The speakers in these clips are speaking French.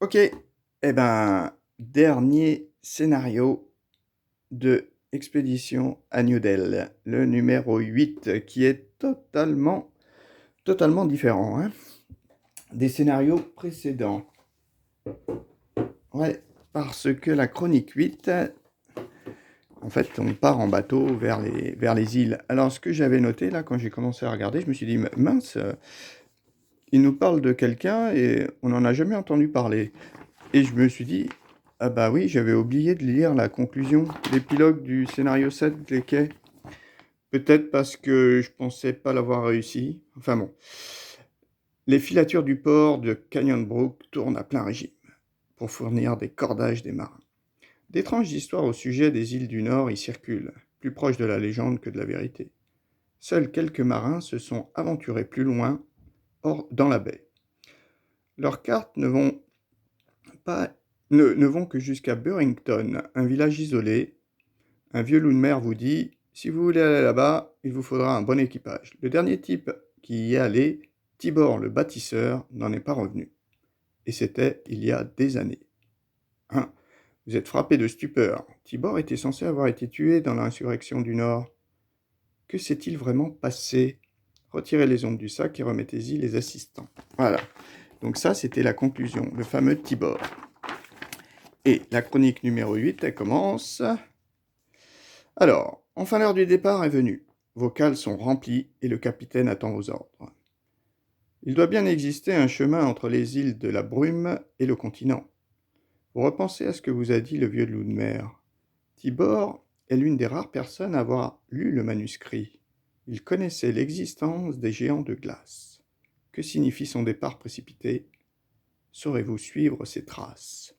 Ok, eh ben, dernier scénario de Expédition à New Delhi, le numéro 8, qui est totalement différent, hein, des scénarios précédents. Ouais, parce que la chronique 8, en fait, on part en bateau vers les îles. Alors, ce que j'avais noté, là, quand j'ai commencé à regarder, je me suis dit, mince, il nous parle de quelqu'un et on n'en a jamais entendu parler. Et je me suis dit, ah bah oui, j'avais oublié de lire la conclusion, l'épilogue du scénario 7 des quais. Peut-être parce que je pensais pas l'avoir réussi. Enfin bon. Les filatures du port de Canyon Brook tournent à plein régime pour fournir des cordages des marins. D'étranges histoires au sujet des îles du Nord y circulent, plus proches de la légende que de la vérité. Seuls quelques marins se sont aventurés plus loin, hors dans la baie. Leurs cartes pas, ne vont que jusqu'à Burrington, un village isolé. Un vieux loup de mer vous dit, si vous voulez aller là-bas, il vous faudra un bon équipage. Le dernier type qui y est allé, Tibor le bâtisseur, n'en est pas revenu. Et c'était il y a des années. Hein, vous êtes frappé de stupeur. Tibor était censé avoir été tué dans l'insurrection du Nord. Que s'est-il vraiment passé? Retirez les ondes du sac et remettez-y les assistants. Voilà. Donc ça, c'était la conclusion, le fameux Tibor. Et la chronique numéro 8, elle commence. Alors, enfin l'heure du départ est venue. Vos cales sont remplies et le capitaine attend vos ordres. Il doit bien exister un chemin entre les îles de la Brume et le continent. Vous repensez à ce que vous a dit le vieux loup de mer. Tibor est l'une des rares personnes à avoir lu le manuscrit. Il connaissait l'existence des géants de glace. Que signifie son départ précipité? Saurez-vous suivre ses traces?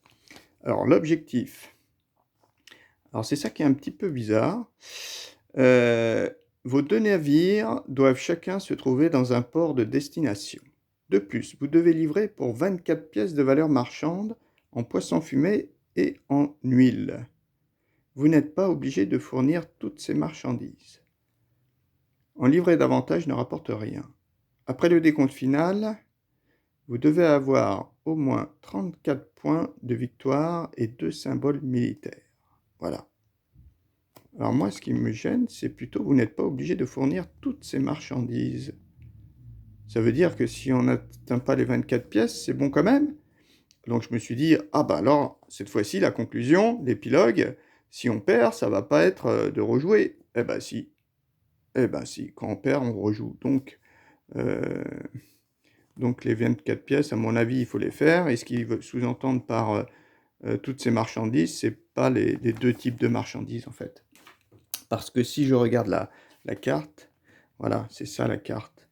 Alors, l'objectif. Alors, c'est ça qui est un petit peu bizarre. Vos deux navires doivent chacun se trouver dans un port de destination. De plus, vous devez livrer pour 24 pièces de valeur marchande en poisson fumé et en huile. Vous n'êtes pas obligé de fournir toutes ces marchandises. En livrer davantage ne rapporte rien. Après le décompte final, vous devez avoir au moins 34 points de victoire et 2 symboles militaires. Voilà. Alors moi, ce qui me gêne, c'est plutôt vous n'êtes pas obligé de fournir toutes ces marchandises. Ça veut dire que si on n'atteint pas les 24 pièces, c'est bon quand même. Donc je me suis dit, ah bah alors, cette fois-ci, la conclusion, l'épilogue, si on perd, ça va pas être de rejouer. Eh ben si. Eh ben si, quand on perd, on rejoue. Euh, donc les 24 pièces, à mon avis, il faut les faire. Et ce qu'ils veulent sous-entendre par toutes ces marchandises, c'est pas les deux types de marchandises en fait. Parce que si je regarde la carte, voilà, c'est ça la carte.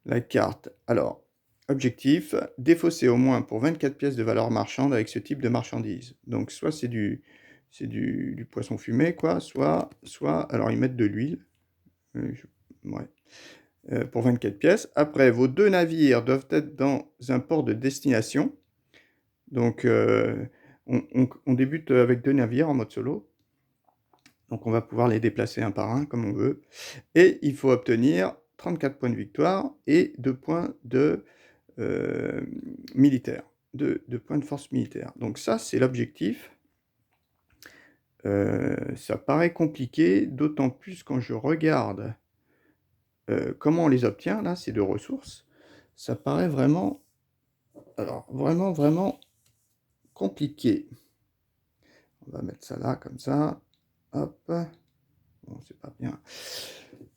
La carte, alors, objectif, défausser au moins pour 24 pièces de valeur marchande avec ce type de marchandise. Donc soit c'est du poisson fumé, quoi, soit, alors ils mettent de l'huile, ouais, pour 24 pièces. Après, vos deux navires doivent être dans un port de destination. Donc on débute avec deux navires en mode solo. Donc on va pouvoir les déplacer un par un comme on veut. Et il faut obtenir 34 points de victoire et 2 points de militaire, 2 points de force militaire. Donc ça, c'est l'objectif. Ça paraît compliqué, d'autant plus quand je regarde comment on les obtient, là, ces deux ressources. Ça paraît vraiment, alors vraiment compliqué. On va mettre ça là, comme ça. Hop. Bon, c'est pas bien.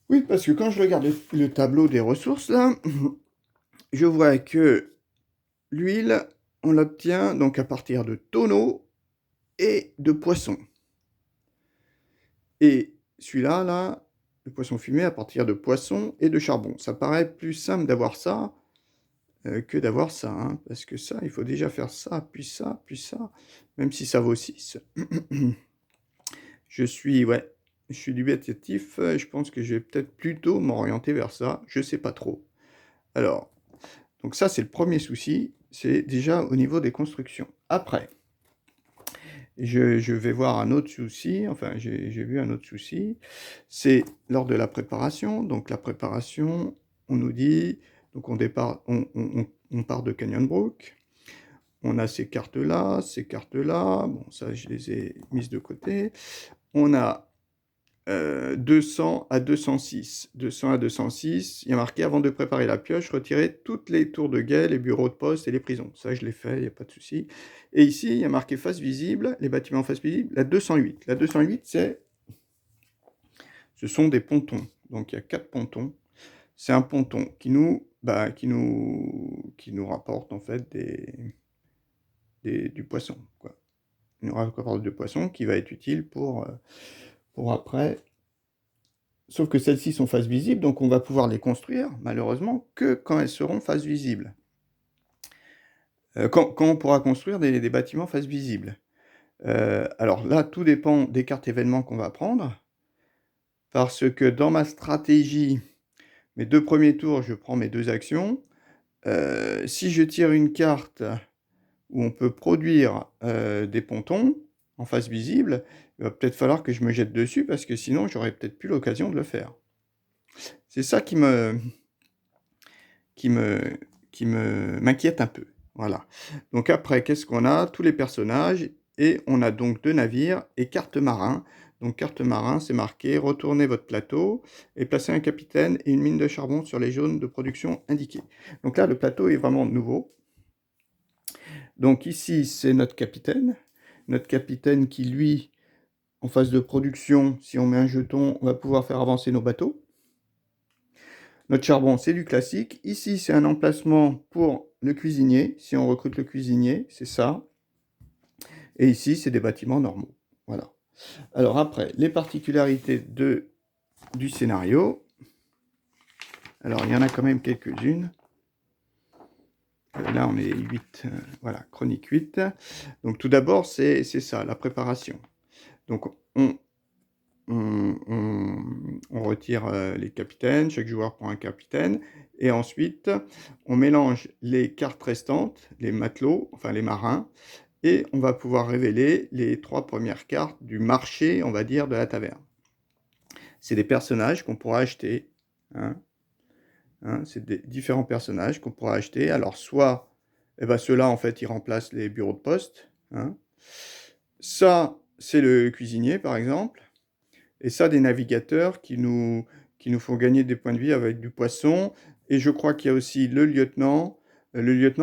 Oui, parce que quand je regarde le tableau des ressources, là, je vois que l'huile, on l'obtient donc à partir de tonneaux et de poissons. Et celui-là, là, le poisson fumé à partir de poissons et de charbon. Ça paraît plus simple d'avoir ça que d'avoir ça, hein, parce que ça, il faut déjà faire ça, puis ça, même si ça vaut 6. Je suis dubitatif, je pense que je vais peut-être plutôt m'orienter vers ça, je sais pas trop. Alors, donc ça c'est le premier souci, c'est déjà au niveau des constructions. Après, je vais voir un autre souci, enfin j'ai vu un autre souci, c'est lors de la préparation. Donc la préparation, on nous dit, donc on part de Canyon Brook, on a ces cartes-là, bon ça je les ai mises de côté. On a 200 à 206. 200 à 206, il y a marqué: «Avant de préparer la pioche, retirez toutes les tours de guet, les bureaux de poste et les prisons». Ça, je l'ai fait, il n'y a pas de souci. Et ici, il y a marqué face visible, les bâtiments face visible, la 208. La 208, ce sont des pontons. Donc, il y a 4 pontons. C'est un ponton qui nous rapporte, en fait, du poisson, quoi. Il nous rapporte du poisson qui va être utile pour après. Sauf que celles-ci sont face visible, donc on va pouvoir les construire, malheureusement, que quand elles seront face visible. Quand on pourra construire des bâtiments face visible. Alors là, tout dépend des cartes événements qu'on va prendre, parce que dans ma stratégie, mes 2 premiers tours, je prends mes 2 actions. Si je tire une carte où on peut produire des pontons en face visible, il va peut-être falloir que je me jette dessus, parce que sinon, j'aurais peut-être plus l'occasion de le faire. C'est ça qui m'inquiète un peu. Voilà. Donc après, qu'est-ce qu'on a? Tous les personnages, et on a donc 2 navires et carte marin. Donc carte marin, c'est marqué: retournez votre plateau et placez un capitaine et une mine de charbon sur les zones de production indiquées. Donc là, le plateau est vraiment nouveau. Donc ici, c'est notre capitaine. Notre capitaine qui, lui, en phase de production, si on met un jeton, on va pouvoir faire avancer nos bateaux. Notre charbon, c'est du classique. Ici, c'est un emplacement pour le cuisinier. Si on recrute le cuisinier, c'est ça. Et ici, c'est des bâtiments normaux. Voilà. Alors après, les particularités du scénario. Alors, il y en a quand même quelques-unes. Là, on est 8. Voilà, chronique 8. Donc, tout d'abord, c'est ça, la préparation. Donc, on retire les capitaines, chaque joueur prend un capitaine, et ensuite on mélange les cartes restantes, les matelots, enfin les marins, et on va pouvoir révéler les 3 premières cartes du marché, on va dire, de la taverne. C'est des personnages qu'on pourra acheter, hein. C'est des différents personnages qu'on pourra acheter. Alors soit, ceux-là en fait ils remplacent les bureaux de poste, hein. Ça, c'est le cuisinier par exemple. Et ça, des navigateurs qui nous font gagner des points de vie avec du poisson. Et je crois qu'il y a aussi le lieutenant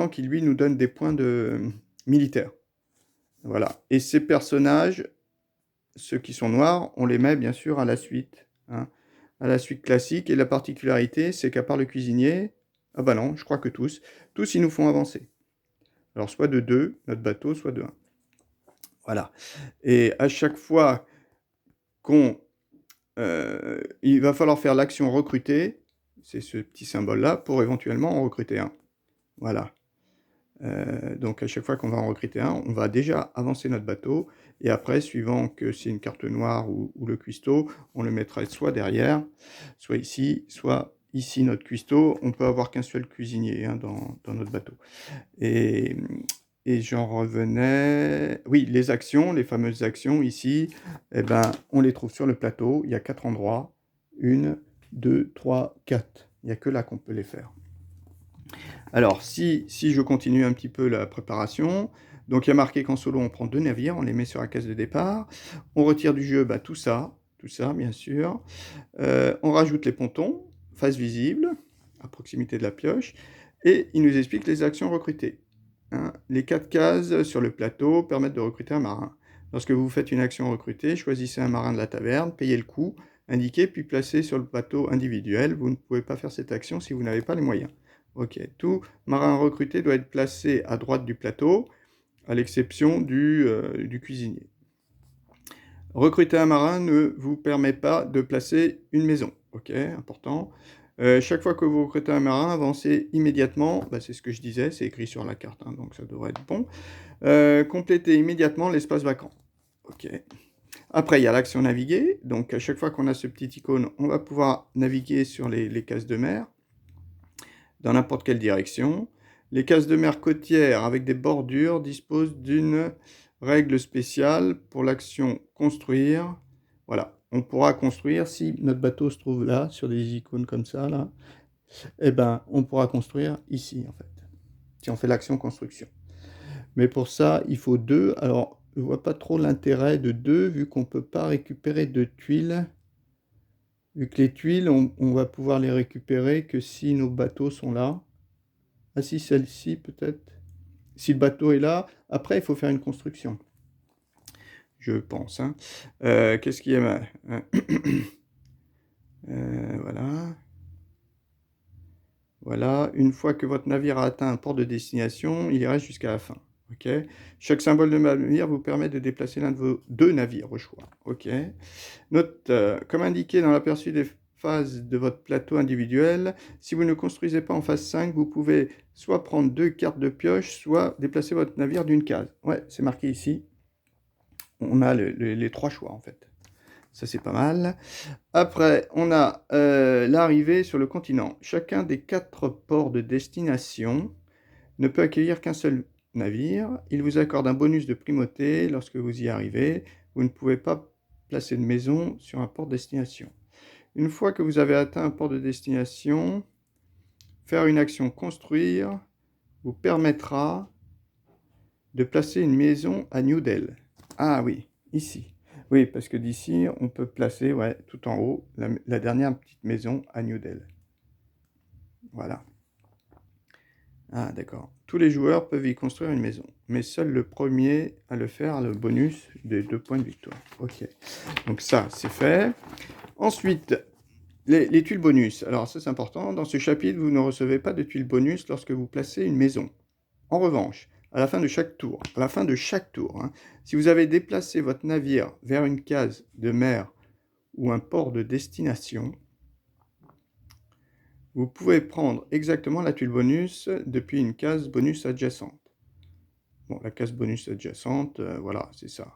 qui, lui, nous donne des points de militaire. Voilà. Et ces personnages, ceux qui sont noirs, on les met bien sûr à la suite, hein, à la suite classique. Et la particularité, c'est qu'à part le cuisinier, ah bah non, je crois que tous, ils nous font avancer. Alors soit de 2, notre bateau, soit de 1. Voilà. Et à chaque fois il va falloir faire l'action recruter, c'est ce petit symbole-là, pour éventuellement en recruter un. Voilà. Donc à chaque fois qu'on va en recruter un, on va déjà avancer notre bateau, et après, suivant que c'est une carte noire ou le cuistot, on le mettra soit derrière, soit ici notre cuistot. On peut avoir qu'un seul cuisinier, hein, dans notre bateau. Et j'en revenais... Oui, les actions, les fameuses actions ici, on les trouve sur le plateau. Il y a 4 endroits. 1, 2, 3, 4. Il n'y a que là qu'on peut les faire. Alors, si je continue un petit peu la préparation, donc il y a marqué qu'en solo, on prend 2 navires, on les met sur la case de départ. On retire du jeu tout ça, bien sûr. On rajoute les pontons, face visible, à proximité de la pioche. Et il nous explique les actions recrutées. Hein, les 4 cases sur le plateau permettent de recruter un marin. Lorsque vous faites une action recrutée, choisissez un marin de la taverne, payez le coût indiqué, puis placez sur le plateau individuel. Vous ne pouvez pas faire cette action si vous n'avez pas les moyens. Ok, tout marin recruté doit être placé à droite du plateau, à l'exception du cuisinier. Recruter un marin ne vous permet pas de placer une maison. Ok, important. Chaque fois que vous recrutez un marin, avancez immédiatement, c'est ce que je disais, c'est écrit sur la carte, hein, donc ça devrait être bon. Complétez immédiatement l'espace vacant. Ok. Après, il y a l'action naviguer, donc à chaque fois qu'on a ce petit icône, on va pouvoir naviguer sur les cases de mer, dans n'importe quelle direction. Les cases de mer côtières avec des bordures disposent d'une règle spéciale pour l'action construire. Voilà. On pourra construire, si notre bateau se trouve là, sur des icônes comme ça, là, on pourra construire ici, en fait, si on fait l'action construction. Mais pour ça, il faut 2. Alors, je vois pas trop l'intérêt de 2, vu qu'on peut pas récupérer de tuiles. Vu que les tuiles, on va pouvoir les récupérer que si nos bateaux sont là. Ah si, celle-ci peut-être. Si le bateau est là, après, il faut faire une construction. Je pense, hein. Qu'est-ce qui est mal? Voilà. Voilà. Une fois que votre navire a atteint un port de destination, il y reste jusqu'à la fin. OK. Chaque symbole de navire vous permet de déplacer l'un de vos 2 navires au choix. OK. Note, comme indiqué dans l'aperçu des phases de votre plateau individuel, si vous ne construisez pas en phase 5, vous pouvez soit prendre 2 cartes de pioche, soit déplacer votre navire d'une case. Ouais, c'est marqué ici. On a les 3 choix, en fait. Ça, c'est pas mal. Après, on a l'arrivée sur le continent. Chacun des 4 ports de destination ne peut accueillir qu'un seul navire. Il vous accorde un bonus de primauté lorsque vous y arrivez. Vous ne pouvez pas placer de maison sur un port de destination. Une fois que vous avez atteint un port de destination, faire une action construire vous permettra de placer une maison à New Delhi. Ah oui, ici. Oui, parce que d'ici, on peut placer, ouais, tout en haut, la dernière petite maison à New Delhi. Voilà. Ah, d'accord. Tous les joueurs peuvent y construire une maison, mais seul le premier à le faire a le bonus des 2 points de victoire. Ok. Donc ça, c'est fait. Ensuite, les tuiles bonus. Alors ça, c'est important. Dans ce chapitre, vous ne recevez pas de tuiles bonus lorsque vous placez une maison. En revanche, à la fin de chaque tour, hein, si vous avez déplacé votre navire vers une case de mer ou un port de destination, vous pouvez prendre exactement la tuile bonus depuis une case bonus adjacente. Bon, la case bonus adjacente, voilà, c'est ça.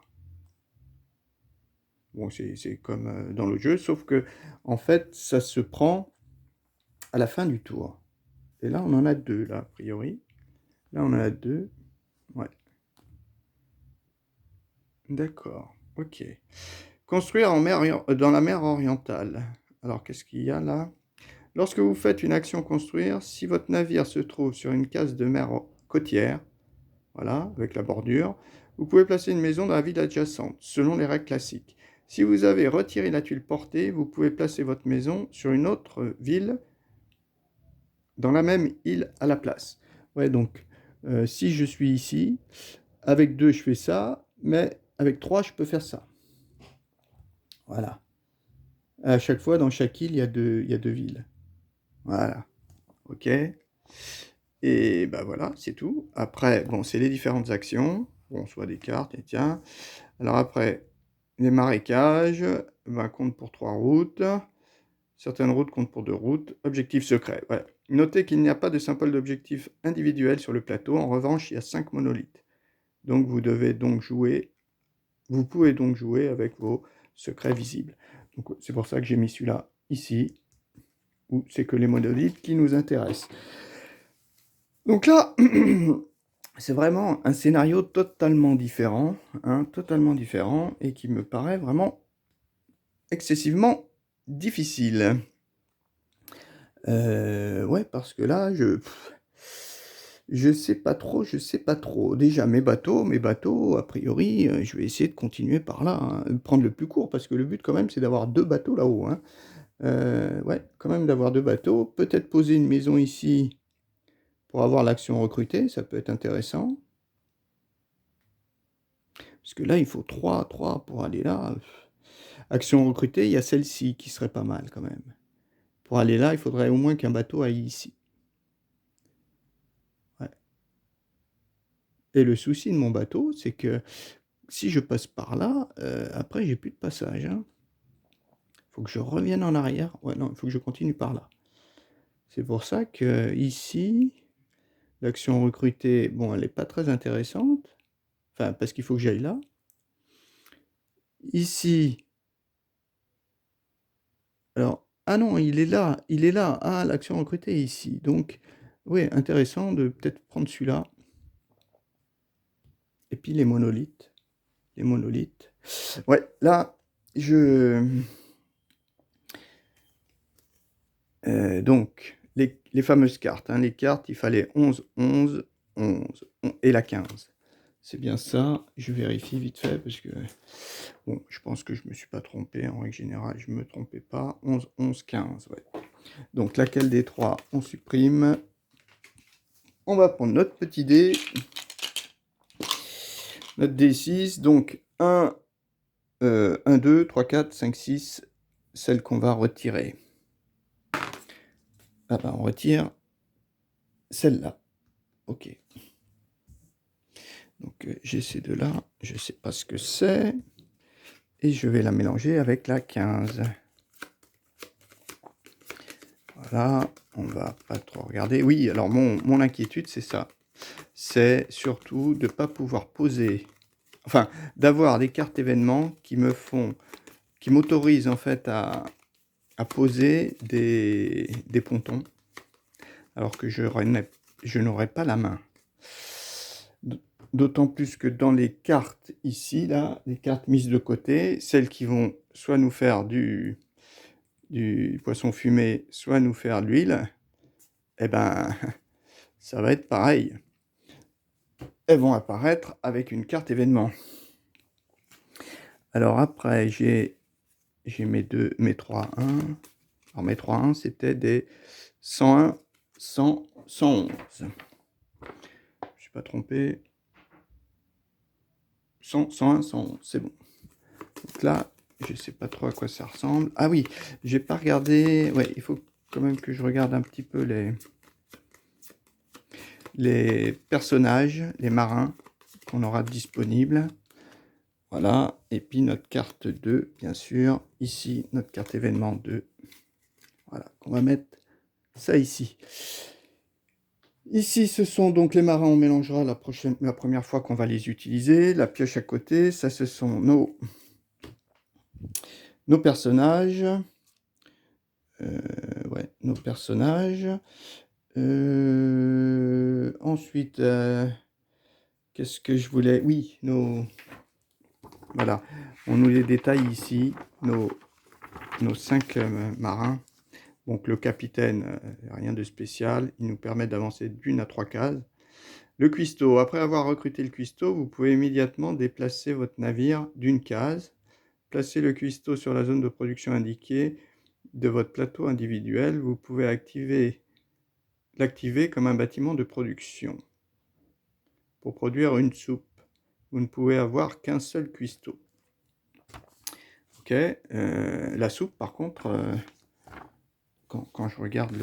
Bon, c'est comme dans le jeu, sauf que, en fait, ça se prend à la fin du tour. Et là, on en a 2, là, a priori. Là, on en a 2. Ouais. D'accord, ok. Construire dans la mer orientale. Alors, qu'est-ce qu'il y a là? Lorsque vous faites une action construire, si votre navire se trouve sur une case de mer côtière, voilà, avec la bordure, vous pouvez placer une maison dans la ville adjacente, selon les règles classiques. Si vous avez retiré la tuile portée, vous pouvez placer votre maison sur une autre ville, dans la même île à la place. Ouais, donc, si je suis ici, avec 2, je fais ça, mais avec 3, je peux faire ça. Voilà. À chaque fois, dans chaque île, il y a 2 villes. Voilà. OK. Et bah voilà, c'est tout. Après, bon, c'est les différentes actions. Bon, soit des cartes, et tiens. Alors après, les marécages, ben, comptent pour 3 routes. Certaines routes comptent pour 2 routes. Objectif secret. Ouais. Notez qu'il n'y a pas de symbole d'objectif individuel sur le plateau. En revanche, il y a 5 monolithes. Donc vous pouvez donc jouer avec vos secrets visibles. Donc c'est pour ça que j'ai mis celui-là ici, où c'est que les monolithes qui nous intéressent. Donc là, c'est vraiment un scénario totalement différent, hein, et qui me paraît vraiment excessivement difficile. Ouais, parce que là, je sais pas trop. Déjà, mes bateaux, a priori, je vais essayer de continuer par là, hein, prendre le plus court, parce que le but quand même, c'est d'avoir 2 bateaux là-haut, hein. Ouais, quand même d'avoir 2 bateaux. Peut-être poser une maison ici pour avoir l'action recrutée, ça peut être intéressant. Parce que là, il faut 3 pour aller là. Action recrutée, il y a celle-ci qui serait pas mal quand même. Pour aller là, il faudrait au moins qu'un bateau aille ici. Ouais. Et le souci de mon bateau, c'est que si je passe par là, après, j'ai plus de passage, hein. Faut que je revienne en arrière. Ouais, non, il faut que je continue par là. C'est pour ça que ici, l'action recrutée, bon, elle n'est pas très intéressante. Enfin, parce qu'il faut que j'aille là. Ici, alors, ah non, il est là. Ah, l'action recrutée est ici. Donc, oui, intéressant de peut-être prendre celui-là. Et puis les monolithes. Ouais, là, donc, les fameuses cartes, hein. Les cartes, il fallait 11, 11, 11 et la 15. C'est bien ça. Je vérifie vite fait parce que bon, je pense que je me suis pas trompé. En règle générale, je me trompais pas. 11, 11, 15. Ouais. Donc laquelle des trois on supprime? On va prendre notre petit dé. Notre D6. Donc 1, 1, 2, 3, 4, 5, 6. Celle qu'on va retirer. Ah ben, on retire celle-là. Ok. Donc j'ai ces deux-là. Je sais pas ce que c'est. Et je vais la mélanger avec la 15. Voilà, on va pas trop regarder. Oui, alors mon inquiétude, c'est ça. C'est surtout de ne pas pouvoir poser, enfin, d'avoir des cartes événements qui m'autorisent en fait à poser des pontons, alors que je n'aurais pas la main. D'autant plus que dans les cartes ici, là, les cartes mises de côté, celles qui vont soit nous faire du poisson fumé, soit nous faire de l'huile, eh ben, ça va être pareil. Elles vont apparaître avec une carte événement. Alors après, j'ai mes 3-1. Alors mes 3-1, c'était des 101, 100, 111. Je ne suis pas trompé. 100, 101, 111, c'est bon. Donc là, je ne sais pas trop à quoi ça ressemble. Ah oui, j'ai pas regardé. Ouais, il faut quand même que je regarde un petit peu les personnages, les marins qu'on aura disponibles. Voilà, et puis notre carte 2, bien sûr. Ici, notre carte événement 2. Voilà, on va mettre ça ici. Ici, ce sont donc les marins, on mélangera la première fois qu'on va les utiliser. La pioche à côté, ça, ce sont nos personnages. Ouais, nos personnages. Ensuite, qu'est-ce que je voulais? Oui, voilà, on nous les détaille ici, nos 5 marins. Donc le capitaine, rien de spécial, il nous permet d'avancer d'1 à 3 cases. Le cuistot, après avoir recruté le cuistot, vous pouvez immédiatement déplacer votre navire d'une case. Placez le cuistot sur la zone de production indiquée de votre plateau individuel. Vous pouvez l'activer comme un bâtiment de production pour produire une soupe. Vous ne pouvez avoir qu'un seul cuistot. Ok, la soupe par contre, quand je regarde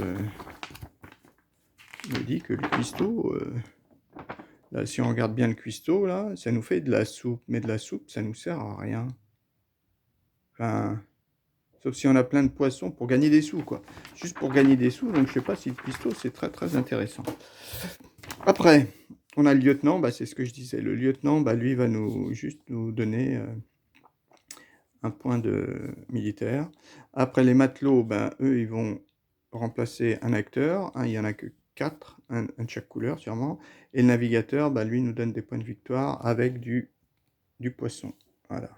me dit que le cuistot, là, si on regarde bien le cuistot, là, ça nous fait de la soupe. Mais de la soupe, ça nous sert à rien. Enfin, sauf si on a plein de poissons pour gagner des sous, quoi. Juste pour gagner des sous, donc je sais pas si le cuistot, c'est très très intéressant. Après, on a le lieutenant, bah, c'est ce que je disais. Le lieutenant, bah, lui, va juste nous donner un point de militaire. Après, les matelots, ben, eux, ils vont remplacer un acteur. Hein, il n'y en a que 4, un de chaque couleur sûrement. Et le navigateur, ben, lui, nous donne des points de victoire avec du poisson. Voilà.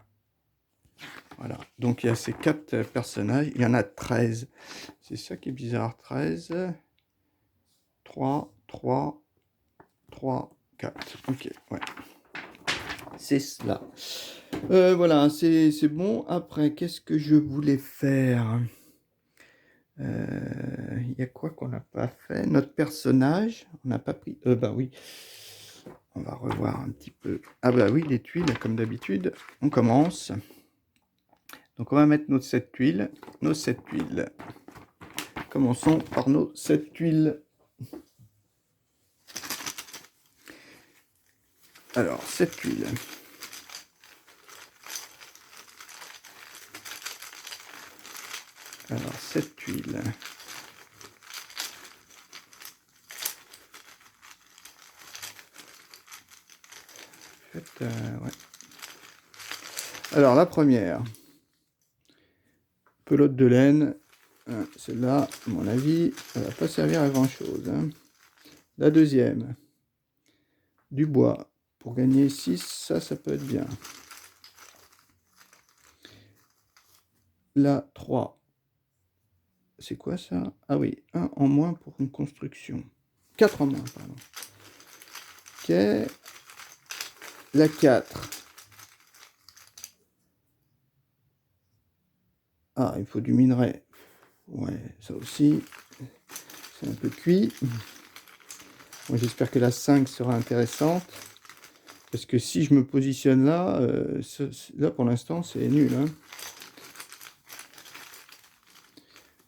Voilà. Donc, il y a ces 4 personnages. Il y en a 13. C'est ça qui est bizarre. 13, 3, 3, 3, 4. Ok, ouais. C'est cela. Voilà, c'est bon. Après, qu'est-ce que je voulais faire? Il y a quoi qu'on n'a pas fait? Notre personnage, on n'a pas pris. Bah oui, on va revoir un petit peu. Ah bah oui, les tuiles, comme d'habitude. On commence. Donc on va mettre nos 7 tuiles. Nos 7 tuiles. Commençons par nos 7 tuiles. Alors, 7 tuiles. Alors, 7 tuiles. En fait, ouais. Alors, la première. Pelote de laine. Celle-là, à mon avis, elle va pas servir à grand-chose. Hein. La deuxième. Du bois. Pour gagner 6, ça peut être bien. La 3. C'est quoi ça? Ah oui, 1 en moins pour une construction. 4 en moins, pardon. Ok. La 4. Ah, il faut du minerai. Ouais, ça aussi, c'est un peu cuit. Bon, j'espère que la 5 sera intéressante. Parce que si je me positionne là, là pour l'instant, c'est nul. Hein.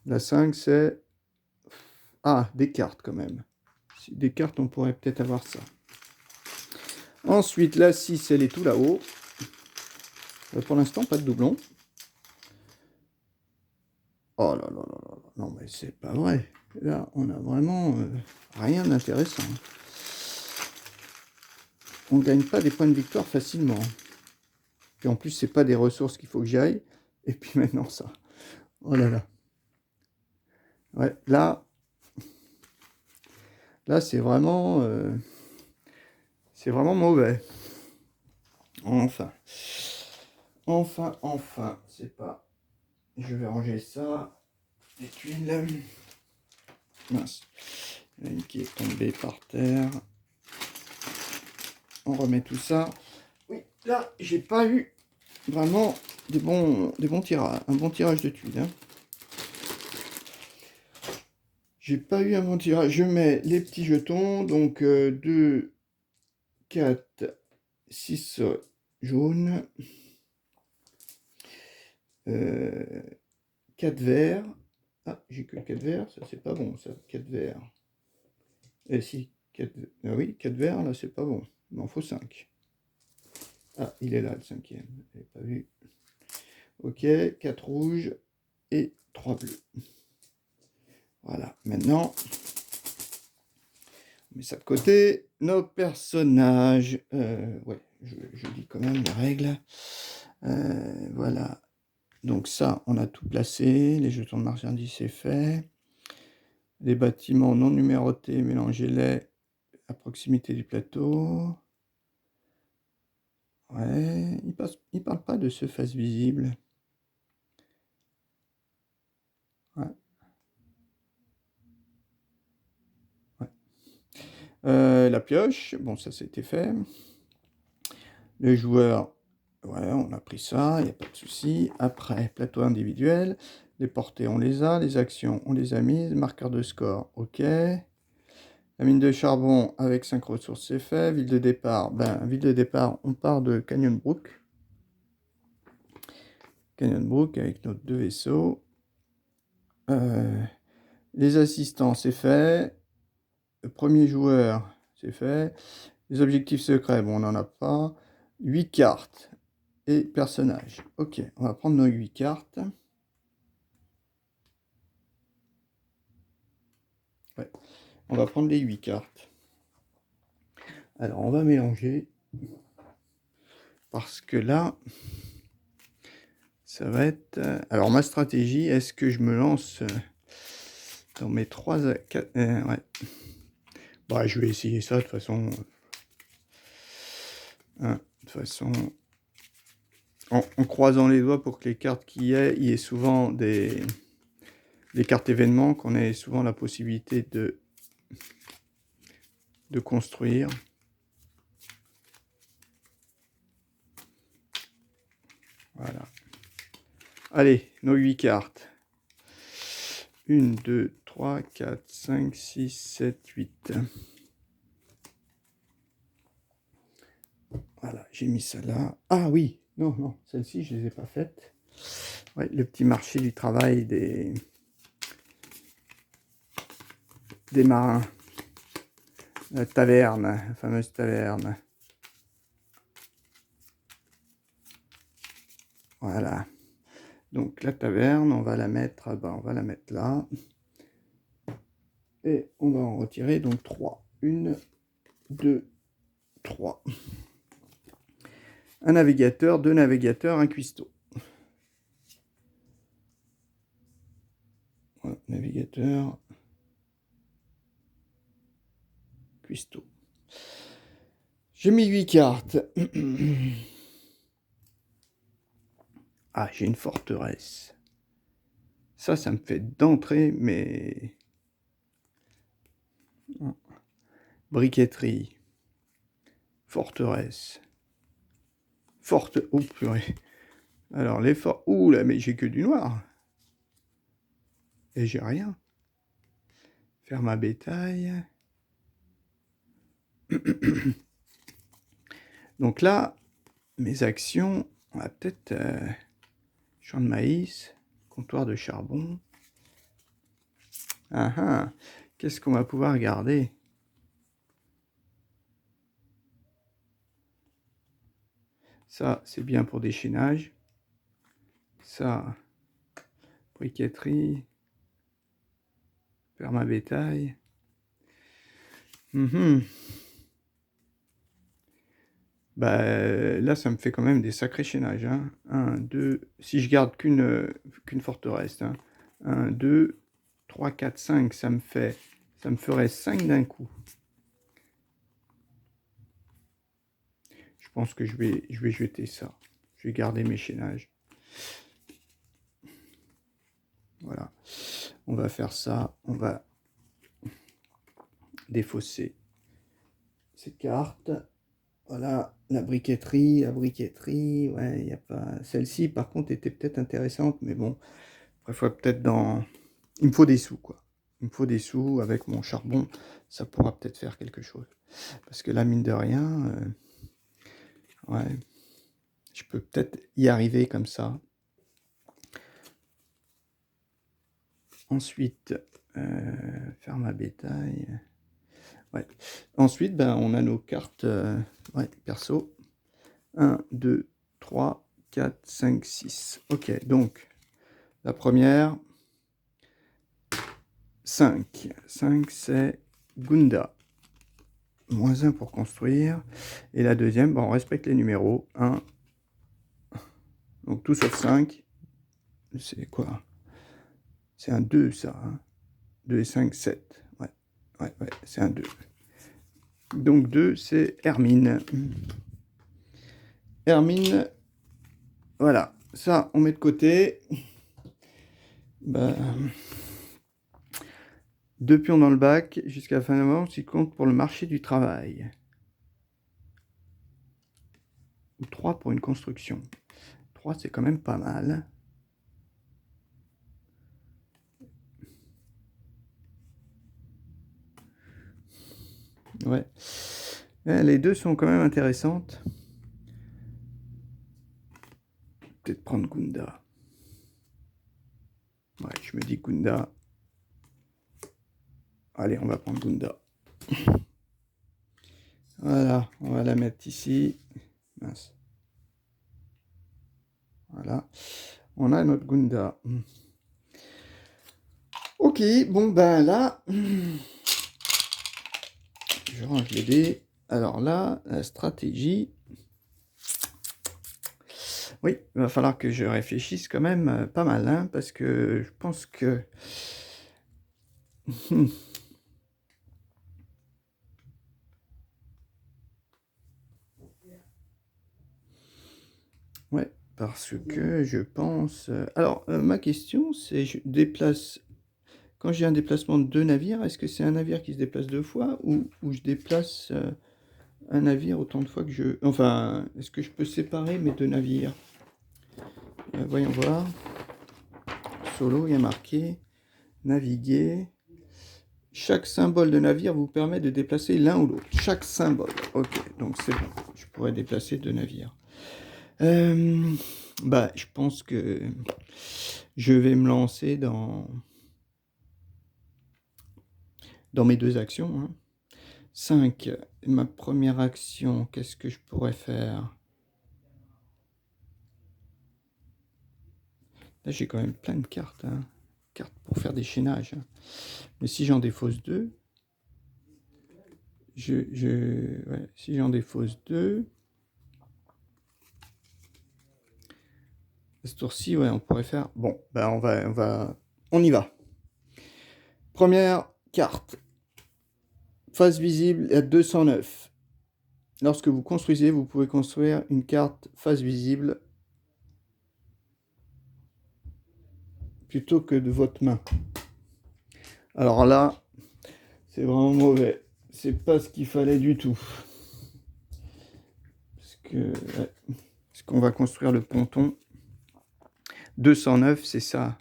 La 5, c'est... Ah, des cartes quand même. Des cartes, on pourrait peut-être avoir ça. Ensuite, la 6, elle est tout là-haut. Pour l'instant, pas de doublon. Oh là là là là. Non, mais c'est pas vrai. Là, on a vraiment rien d'intéressant. On ne gagne pas des points de victoire facilement. Puis en plus, c'est pas des ressources qu'il faut que j'aille. Et puis maintenant, ça. Oh là là. Ouais, là c'est vraiment mauvais. Enfin. Enfin. C'est pas... Je vais ranger ça. Les tuiles. Mince. Il y en a une qui est tombée par terre. On remet tout ça. Oui, là, j'ai pas eu vraiment des bons tirages. Un bon tirage de tuiles. Hein. J'ai pas eu un bon tirage. Je mets les petits jetons. Donc 2, 4, 6 jaunes. 4 verts. Ah, j'ai que 4 verts. Ça, c'est pas bon, ça. 4 verts. Et si, 4... Ah oui, 4 verts, là, c'est pas bon. Il m'en faut 5. Ah, il est là, le 5e. Je l'ai pas vu. Ok, 4 rouges et 3 bleus. Voilà, maintenant, on met ça de côté. Nos personnages. Ouais, je dis quand même les règles. Voilà. Donc ça, on a tout placé. Les jetons de marchandises, c'est fait. Les bâtiments non numérotés, mélangez-les à proximité du plateau. Ouais, il parle pas de surface visible. Ouais. Ouais. La pioche, bon ça c'était fait. Le joueur, ouais, on a pris ça, il n'y a pas de souci. Après, plateau individuel, les portées on les a, les actions on les a mises, marqueur de score, ok. La mine de charbon avec 5 ressources c'est fait. Ville de départ, ville de départ on part de Canyon Brook. Canyon Brook avec nos 2 vaisseaux. Les assistants c'est fait. Le premier joueur c'est fait. Les objectifs secrets, bon on n'en a pas. 8 cartes. Et personnages. Ok, on va prendre nos 8 cartes. Ouais. On va prendre les 8 cartes. Alors, on va mélanger. Parce que là, ça va être... Alors, ma stratégie, est-ce que je me lance dans mes 3... 4... ouais. Bah, je vais essayer ça, de toute façon... Hein, de toute façon... En croisant les doigts pour que les cartes qu'il y ait souvent des cartes événements, qu'on ait souvent la possibilité de construire. Voilà. Allez, nos 8 cartes. 1, 2, 3, 4, 5, 6, 7, 8. Voilà, j'ai mis ça là. Ah oui, non, celles-ci, je ne les ai pas faites. Ouais, le petit marché du travail des marins. La taverne, la fameuse taverne. Voilà. Donc la taverne, on va la mettre, on va la mettre là. Et on va en retirer donc 3. 1, 2, 3. Un navigateur, 2 navigateurs, un cuistot. Voilà, navigateur, cuistot. J'ai mis 8 cartes. Ah, j'ai une forteresse. Ça me fait d'entrée, mais... Briqueterie. Forteresse. forte. Oh purée. Alors les forts. Ouh là, mais j'ai que du noir. Et j'ai rien. Faire ma bétail. Donc là, mes actions, on va peut-être champ de maïs, comptoir de charbon. Ah ah, qu'est-ce qu'on va pouvoir garder? Ça, c'est bien pour déchaînage. Ça, briqueterie, faire ma bétail. Bah, là, ça me fait quand même des sacrés chaînages. Hein. 1, 2, si je garde qu'une forteresse. Hein. 1, 2, 3, 4, 5, ça me ferait 5 d'un coup. Je pense que je vais jeter ça. Je vais garder mes chaînages. Voilà. On va faire ça. On va défausser ces cartes. Voilà, la briqueterie, ouais, il n'y a pas... Celle-ci, par contre, était peut-être intéressante, mais bon, après, il faut peut-être dans... Il me faut des sous, quoi. Il me faut des sous, avec mon charbon, ça pourra peut-être faire quelque chose. Parce que là, mine de rien, ouais, je peux peut-être y arriver comme ça. Ensuite, faire ma bétail. Ouais. Ensuite, ben, on a nos cartes ouais, perso. 1, 2, 3, 4, 5, 6. Ok, donc, la première, 5. 5, c'est Gunda. Moins 1 pour construire. Et la deuxième, ben, on respecte les numéros. 1. Donc, tout sauf 5. C'est quoi? C'est un 2, ça. Hein. 2 et 5, 7. Ouais, ouais, ouais, c'est un 2. Donc, 2, c'est Hermine. Hermine, voilà. Ça, on met de côté. Ben, 2 pions dans le bac jusqu'à la fin de mois, qui compte pour le marché du travail. Ou 3 pour une construction. 3, c'est quand même pas mal. Ouais. Les deux sont quand même intéressantes. Peut-être prendre Gunda. Ouais, je me dis Gunda. Allez, on va prendre Gunda. Voilà, on va la mettre ici. Mince. Voilà. On a notre Gunda. Ok, bon ben là, je range les dés. Alors là, la stratégie. Oui, il va falloir que je réfléchisse quand même pas mal, hein, parce que je pense que... ouais, parce que je pense... Alors, ma question, c'est, je déplace... Quand j'ai un déplacement de 2 navires, est-ce que c'est un navire qui se déplace 2 fois ou je déplace un navire autant de fois que je... Enfin, est-ce que je peux séparer mes 2 navires? Voyons voir. Solo, il y a marqué naviguer. Chaque symbole de navire vous permet de déplacer l'un ou l'autre. Chaque symbole. Ok, donc c'est bon. Je pourrais déplacer 2 navires. Bah, je pense que je vais me lancer dans mes 2 actions. Hein. 5. Ma première action, qu'est-ce que je pourrais faire? Là, j'ai quand même plein de cartes. Hein. Cartes pour faire des chaînages. Hein. Mais si j'en défausse 2, ouais, si j'en défausse 2, ce tour-ci, ouais, on pourrait faire... Bon, ben on y va. Première carte. Face visible à 209. Lorsque vous construisez, vous pouvez construire une carte face visible plutôt que de votre main. Alors là, c'est vraiment mauvais. C'est pas ce qu'il fallait du tout. Parce Parce qu'on va construire le ponton. 209, c'est ça.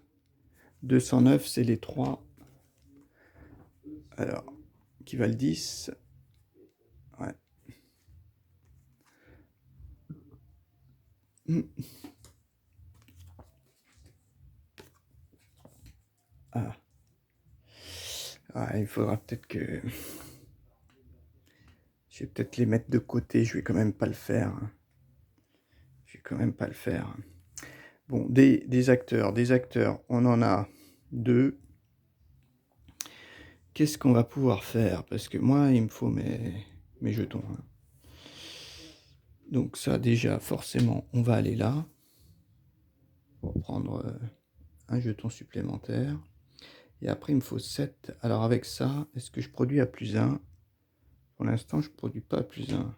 209, c'est les 3. Alors, qui valent 10. Ouais. Ah. Ah, il faudra peut-être que... Je vais peut-être les mettre de côté, je vais quand même pas le faire. Je vais quand même pas le faire. Bon, des acteurs, on en a 2. Qu'est-ce qu'on va pouvoir faire? Parce que moi, il me faut mes jetons. Donc ça, déjà, forcément, on va aller là. Pour prendre un jeton supplémentaire. Et après, il me faut 7. Alors avec ça, est-ce que je produis à plus 1? Pour l'instant, je ne produis pas à plus 1.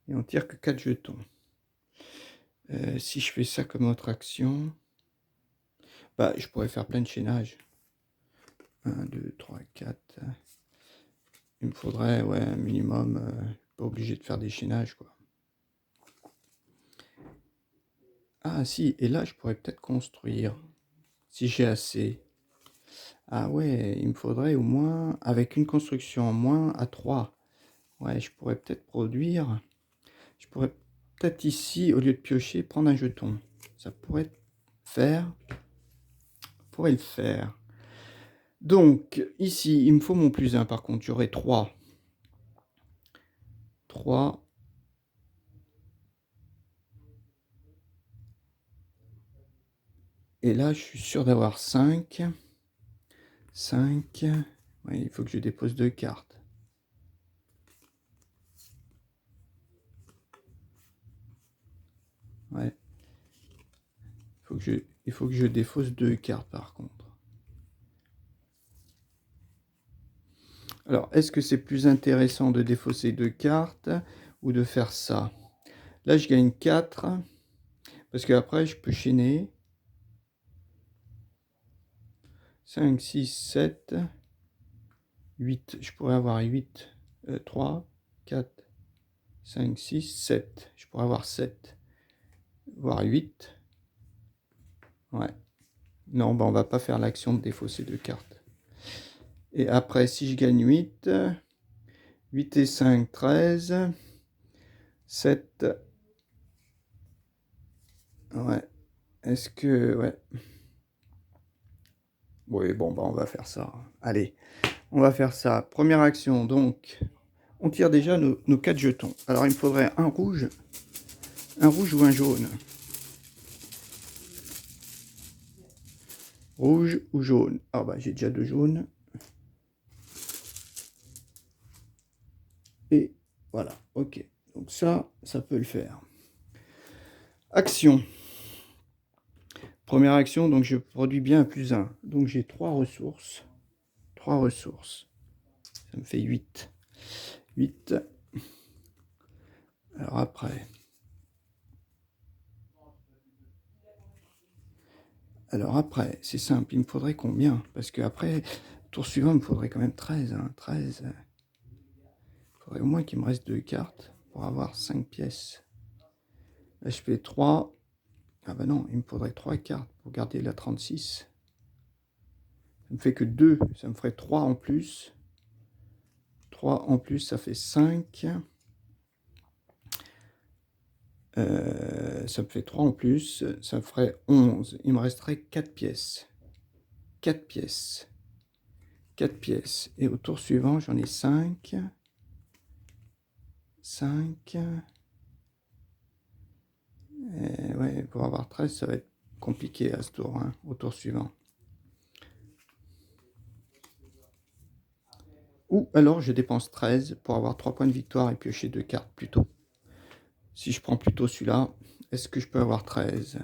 Et on tire que 4 jetons. Si je fais ça comme autre action, bah, je pourrais faire plein de chaînages. 1, 2, 3, 4. Il me faudrait, ouais, un minimum, pas obligé de faire des chaînages, quoi. Ah si, et là, je pourrais peut-être construire, si j'ai assez. Ah ouais, il me faudrait au moins, avec une construction en moins, à 3. Ouais, je pourrais peut-être produire. Je pourrais peut-être ici, au lieu de piocher, prendre un jeton. Ça pourrait faire. Pourrait le faire. Donc, ici, il me faut mon plus 1. Par contre, j'aurai 3. 3. Et là, je suis sûr d'avoir 5. 5. Ouais, il faut que je dépose 2 cartes. Ouais. Il faut que je défausse 2 cartes par contre. Alors, est-ce que c'est plus intéressant de défausser 2 cartes ou de faire ça? Là, je gagne 4. Parce qu'après, je peux chaîner. 5, 6, 7, 8. Je pourrais avoir 8. 3, 4, 5, 6, 7. Je pourrais avoir 7. Voire 8. Ouais. Non, bah on va pas faire l'action de défausser 2 cartes. Et après, si je gagne 8, 8 et 5, 13. 7. Ouais. Est-ce que... Ouais. Oui, bon, bah on va faire ça. Allez, on va faire ça. Première action, donc, on tire déjà nos 4 jetons. Alors, il me faudrait un rouge ou un jaune. Rouge ou jaune. Ah bah, j'ai déjà 2 jaunes. Et voilà, ok. Donc ça peut le faire. Action. Première action, donc je produis bien un plus 1. Donc j'ai 3 ressources. 3 ressources. Ça me fait 8. 8. Alors après... c'est simple, il me faudrait combien? Parce que après, tour suivant, il me faudrait quand même 13. Hein, 13. Il faudrait au moins qu'il me reste 2 cartes pour avoir 5 pièces. Là, je fais 3. Ah bah non, il me faudrait 3 cartes pour garder la 36. Ça me fait que 2. Ça me ferait 3 en plus. 3 en plus, ça fait 5. Ça me fait 3 en plus. Ça me ferait 11. Il me resterait 4 pièces. 4 pièces. 4 pièces. Et au tour suivant, j'en ai 5. 5. Ouais, pour avoir 13, ça va être compliqué à ce tour, hein, au tour suivant. Ou alors je dépense 13 pour avoir 3 points de victoire et piocher 2 cartes plus tôt. Si je prends plutôt celui-là, est-ce que je peux avoir 13?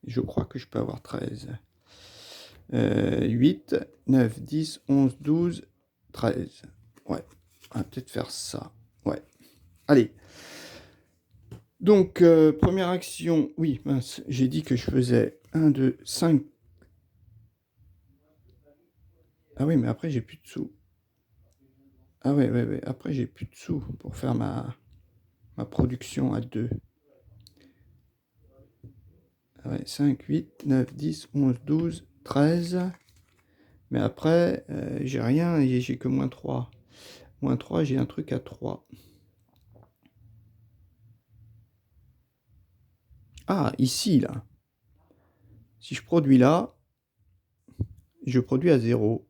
Je crois que je peux avoir 13. 8, 9, 10, 11, 12, 13. Ouais, on va peut-être faire ça. Ouais. Allez. Donc, première action. Oui, mince, j'ai dit que je faisais 1, 2, 5. Ah oui, mais après, j'ai plus de sous. Ah ouais, après, j'ai plus de sous pour faire ma... ma production à 2. Ouais, 5, 8, 9, 10, 11, 12, 13. Mais après, j'ai rien et j'ai que moins 3. Moins 3, j'ai un truc à 3. Ah, ici, là. Si je produis là, je produis à 0.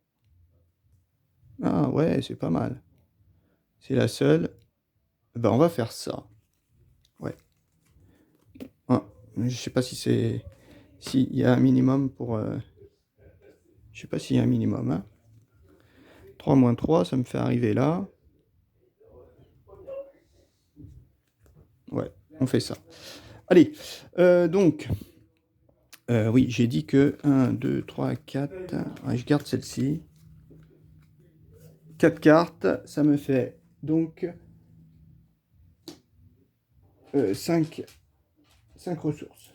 Ah ouais, c'est pas mal. C'est la seule. Ben, on va faire ça. Ouais. Ah, je sais pas si c'est... S'il y a un minimum pour... Je sais pas s'il y a un minimum. Hein. 3 moins 3, ça me fait arriver là. Ouais, on fait ça. Allez, donc... oui, j'ai dit que 1, 2, 3, 4... Ouais, je garde celle-ci. 4 cartes, ça me fait donc 5 ressources.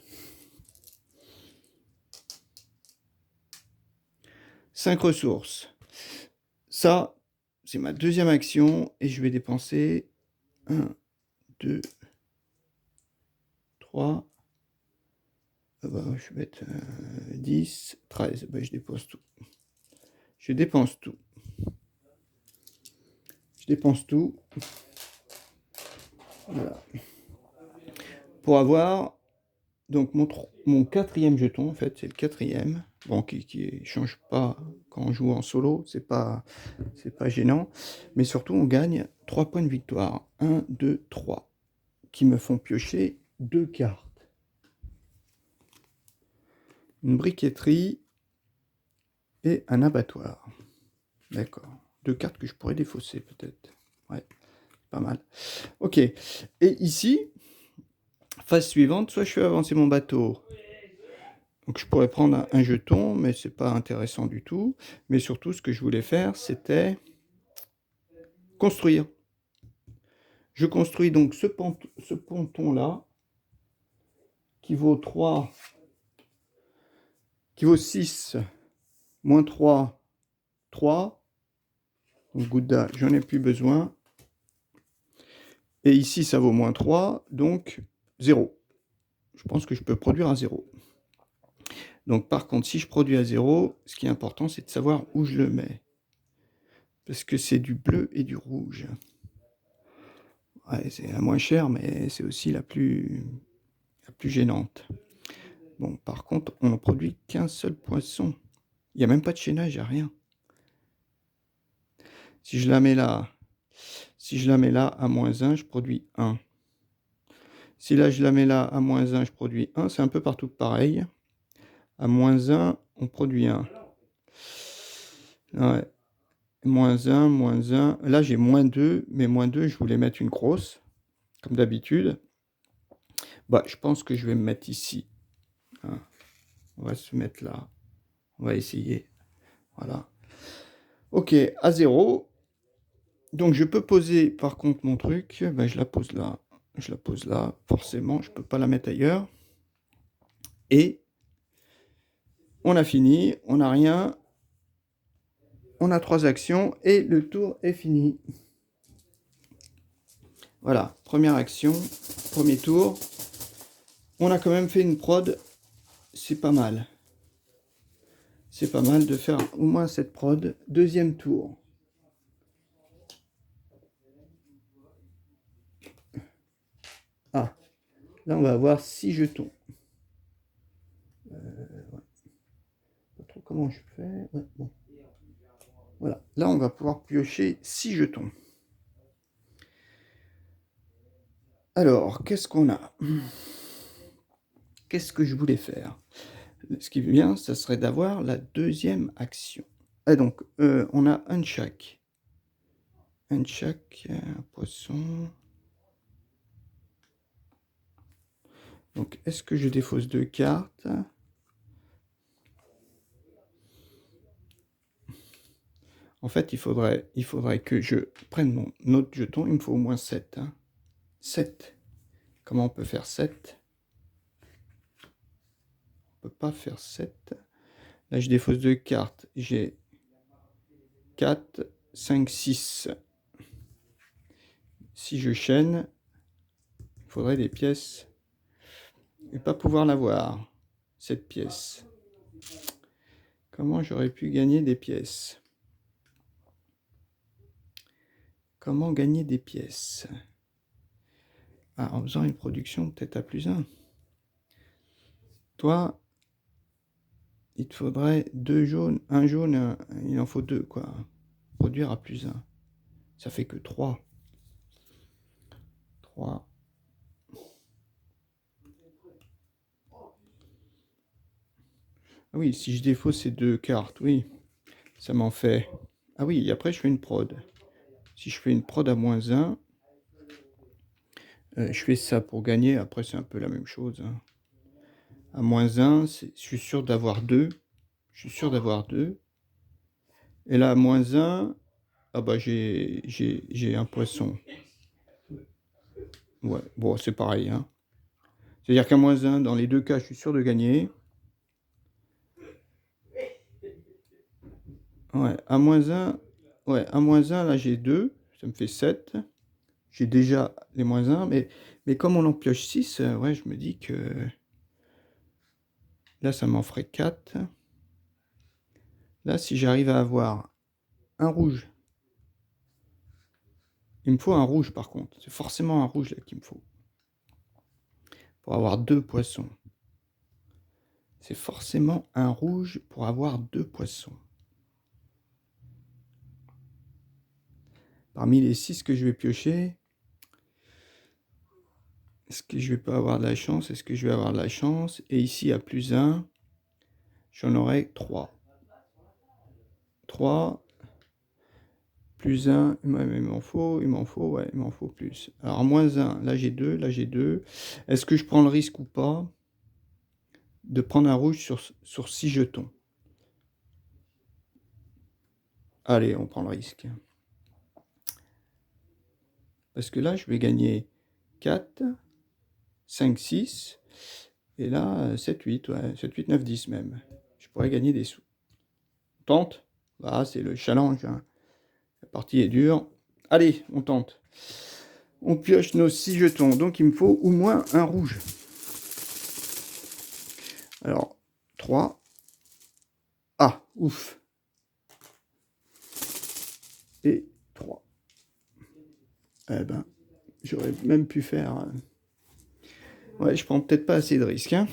5 ressources. Ça, c'est ma deuxième action et je vais dépenser 1, 2, 3, je vais mettre 10, 13. Ben, je dépense tout. Je dépense tout. Je dépense tout. Voilà. Pour avoir donc mon quatrième jeton, en fait, c'est le quatrième. Bon, qui change pas quand on joue en solo, c'est pas gênant. Mais surtout, on gagne 3 points de victoire. 1, 2, 3. Qui me font piocher 2 cartes. Une briqueterie et un abattoir. D'accord. 2 cartes que je pourrais défausser, peut-être. Ouais, pas mal. Ok. Et ici, phase suivante, soit je fais avancer mon bateau. Donc je pourrais prendre un jeton, mais c'est pas intéressant du tout. Mais surtout, ce que je voulais faire, c'était construire. Je construis donc ce ponton-là, qui vaut 3, qui vaut 6, moins 3, 3. Donc Gouda, j'en ai plus besoin. Et ici, ça vaut moins 3, donc 0. Je pense que je peux produire à 0. Donc par contre, si je produis à 0, ce qui est important, c'est de savoir où je le mets. Parce que c'est du bleu et du rouge. Ouais, c'est la moins chère, mais c'est aussi la plus gênante. Bon, par contre, on ne produit qu'un seul poisson. Il n'y a même pas de chaînage, il n'y a rien. Si je la mets là, à moins 1, je produis 1. Si là, je la mets là à moins 1, je produis 1. C'est un peu partout pareil. À moins 1, on produit 1. Ouais. Moins 1, moins 1. Là, j'ai moins 2, mais moins 2, je voulais mettre une grosse, comme d'habitude. Bah, je pense que je vais me mettre ici. Hein. On va se mettre là. On va essayer. Voilà. Ok, à 0. Donc, je peux poser, par contre, mon truc. Ben, je la pose là. Je la pose là. Forcément, je ne peux pas la mettre ailleurs. Et on a fini. On n'a rien. On a 3 actions et le tour est fini. Voilà, première action, premier tour. On a quand même fait une prod, c'est pas mal. C'est pas mal de faire au moins cette prod. Deuxième tour. Ah, là on va avoir 6 jetons. Ouais. Pas trop comment je fais. Ouais, bon. Voilà, là on va pouvoir piocher 6 jetons. Alors, qu'est-ce qu'on a? Qu'est-ce que je voulais faire? Ce qui est bien, ça serait d'avoir la deuxième action. Et donc, on a un chaque. Un chaque, un poisson. Donc, est-ce que je défausse 2 cartes? En fait, il faudrait que je prenne mon autre jeton. Il me faut au moins 7. Hein. 7. Comment on peut faire 7? On peut pas faire 7. Là, je défausse 2 cartes. J'ai 4, 5, 6. Si je chaîne, faudrait des pièces et pas pouvoir l'avoir, cette pièce. Comment j'aurais pu gagner des pièces? Comment gagner des pièces? Ah, en faisant une production peut-être à +1. Toi, il te faudrait 2 jaunes, un jaune, il en faut 2, quoi. Produire à +1. Ça fait que 3. 3. Ah oui, si je défausse ces 2 cartes, oui, ça m'en fait. Ah oui, et après je fais une prod. Si je fais une prod à -1, je fais ça pour gagner. Après, c'est un peu la même chose, hein. À -1, je suis sûr d'avoir 2. Je suis sûr d'avoir 2. Et là, à -1, ah bah j'ai un poisson. Ouais, bon, c'est pareil, hein. C'est-à-dire qu'à -1, dans les 2 cas, je suis sûr de gagner. Ouais, à -1, ouais, à -1, là, j'ai 2, ça me fait 7. J'ai déjà les -1, mais comme on en pioche 6, ouais, je me dis que là, ça m'en ferait 4. Là, si j'arrive à avoir un rouge, il me faut un rouge par contre. C'est forcément un rouge là qu'il me faut. Pour avoir 2 poissons. C'est forcément un rouge pour avoir 2 poissons. Parmi les 6 que je vais piocher, est-ce que je vais pas avoir de la chance? Est-ce que je vais avoir de la chance? Et ici, à +1, j'en aurai 3. 3, +1, ouais, il m'en faut, ouais, il m'en faut plus. Alors, -1, là j'ai 2, là j'ai 2. Est-ce que je prends le risque ou pas de prendre un rouge sur 6 jetons? Allez, on prend le risque. Parce que là, je vais gagner 4, 5, 6. Et là, 7, 8, ouais, 7, 8, 9, 10 même. Je pourrais gagner des sous. On tente? Ah, c'est le challenge, hein. La partie est dure. Allez, on tente. On pioche nos 6 jetons. Donc, il me faut au moins un rouge. Alors, 3. Ah, ouf. Et 3. Eh ben, j'aurais même pu faire... Ouais, je prends peut-être pas assez de risques, hein.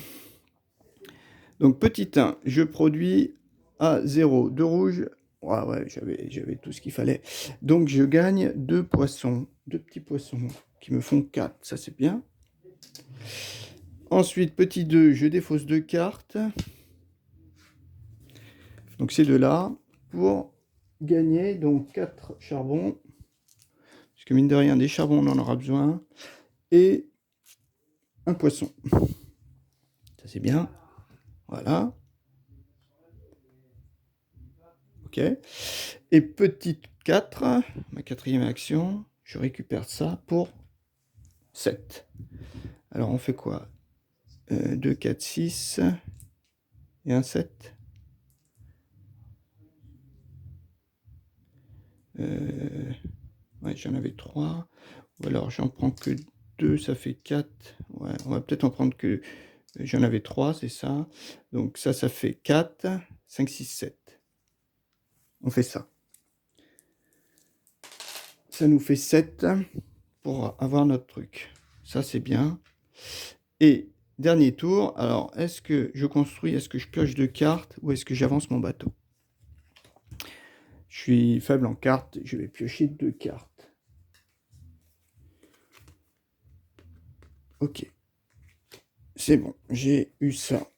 Donc, petit 1, je produis à 0. 2 rouges. Ouais, ouais, j'avais tout ce qu'il fallait. Donc, je gagne 2 poissons. 2 petits poissons qui me font 4. Ça, c'est bien. Ensuite, petit 2, je défausse 2 cartes. Donc, ces deux-là pour gagner donc 4 charbons. Parce que mine de rien, des charbons, on en aura besoin. Et un poisson. Ça, c'est bien. Voilà. Ok. Et petite 4, ma quatrième action, je récupère ça pour 7. Alors, on fait quoi? 2, 4, 6 et un 7. Ouais, j'en avais 3. Ou alors, j'en prends que 2, ça fait 4. Ouais, on va peut-être en prendre que... J'en avais 3, c'est ça. Donc, ça fait 4, 5, 6, 7. On fait ça. Ça nous fait 7 pour avoir notre truc. Ça, c'est bien. Et dernier tour, alors, est-ce que je construis, est-ce que je pioche 2 cartes ou est-ce que j'avance mon bateau? Je suis faible en cartes, je vais piocher 2 cartes. Ok. C'est bon, j'ai eu ça.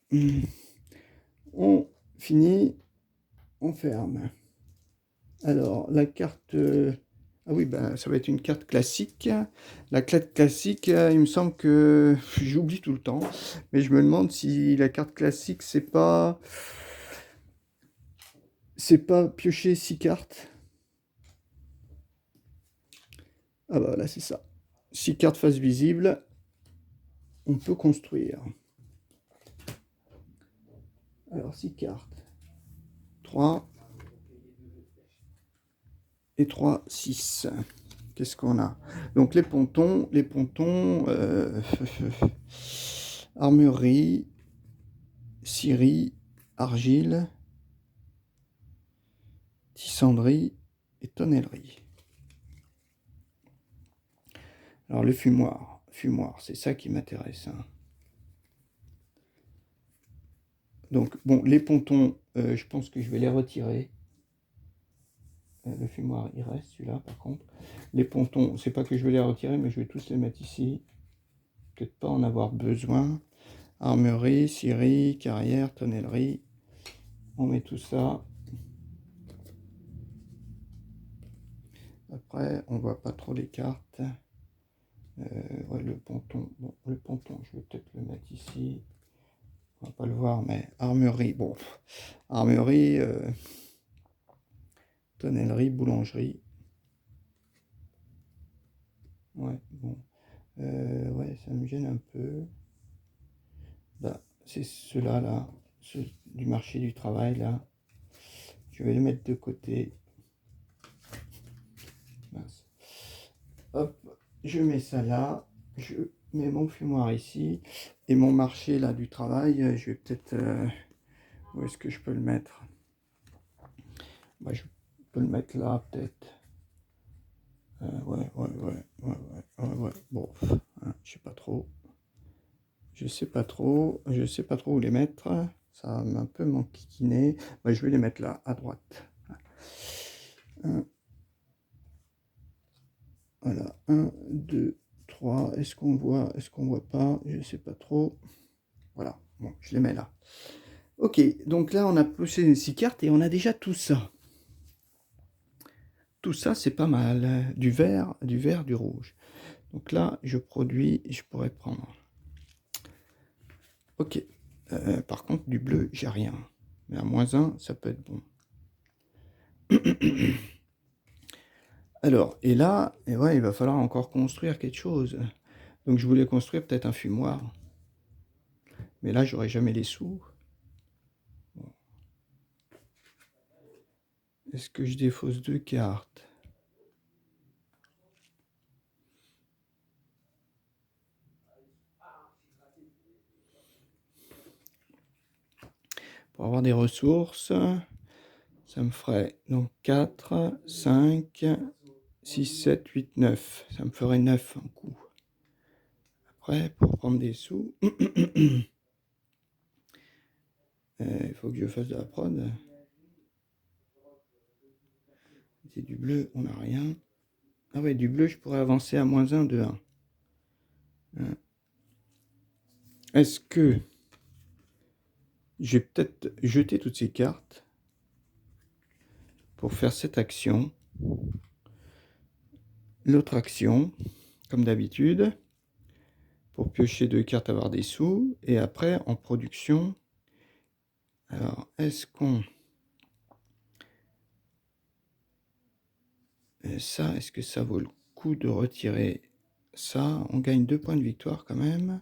On finit, on ferme. Alors, la carte... Ah oui, ben, ça va être une carte classique. La carte classique, il me semble que... J'oublie tout le temps. Mais je me demande si la carte classique, c'est pas... C'est pas piocher 6 cartes. Ah bah là, c'est ça. 6 cartes face visible. On peut construire. Alors, 6 cartes. 3. Et 3, 6. Ok. Qu'est-ce qu'on a? Donc les pontons, armurerie, scierie, argile, tissanderie et tonnellerie. Alors le fumoir, c'est ça qui m'intéresse, hein. Donc bon, les pontons, je pense que je vais les retirer. Le fumoir, il reste celui-là par contre. Les pontons, c'est pas que je vais les retirer, mais je vais tous les mettre ici. Peut-être pas en avoir besoin. Armurerie, scierie, carrière, tonnellerie. On met tout ça. Après, on voit pas trop les cartes. Ouais, le ponton. Bon, le ponton, je vais peut-être le mettre ici. On va pas le voir, mais armurerie. Bon, armurerie, tonnellerie, boulangerie. Ouais, bon. Ouais, ça me gêne un peu. Bah, c'est ceux-là, là, ceux du marché du travail, là. Je vais les mettre de côté. Mince. Hop, je mets ça là. Je mets mon fumoir ici. Et mon marché, là, du travail, je vais peut-être... où est-ce que je peux le mettre? Bah, je peux le mettre là, peut-être. Ouais. Bon, hein, je sais pas trop. Je sais pas trop où les mettre. Ça m'a un peu m'enquiquiné. Bah, je vais les mettre là, à droite. Voilà, 1, 2, 3. Est-ce qu'on voit pas? Je sais pas trop. Voilà, bon, je les mets là. Ok, donc là, on a poussé les 6 cartes et on a déjà tout ça. Tout ça, c'est pas mal. Du vert, du rouge. Donc là, je produis, je pourrais prendre. Ok. Par contre, du bleu, j'ai rien. Mais à -1, ça peut être bon. Alors, et là, et ouais, il va falloir encore construire quelque chose. Donc je voulais construire peut-être un fumoir. Mais là, j'aurai jamais les sous. Bon. Est-ce que je défausse 2 cartes? Pour avoir des ressources, ça me ferait donc 4, 5, 6, 7, 8, 9. Ça me ferait 9 en coup. Après, pour prendre des sous, il faut que je fasse de la prod. C'est du bleu, on n'a rien. Ah ouais, du bleu, je pourrais avancer à -1 de 1. Est-ce que je vais peut-être jeter toutes ces cartes pour faire cette action? L'autre action, comme d'habitude, pour piocher 2 cartes, avoir des sous. Et après, en production, alors, est-ce qu'on... ça, est-ce que ça vaut le coup de retirer ça? On gagne 2 points de victoire quand même.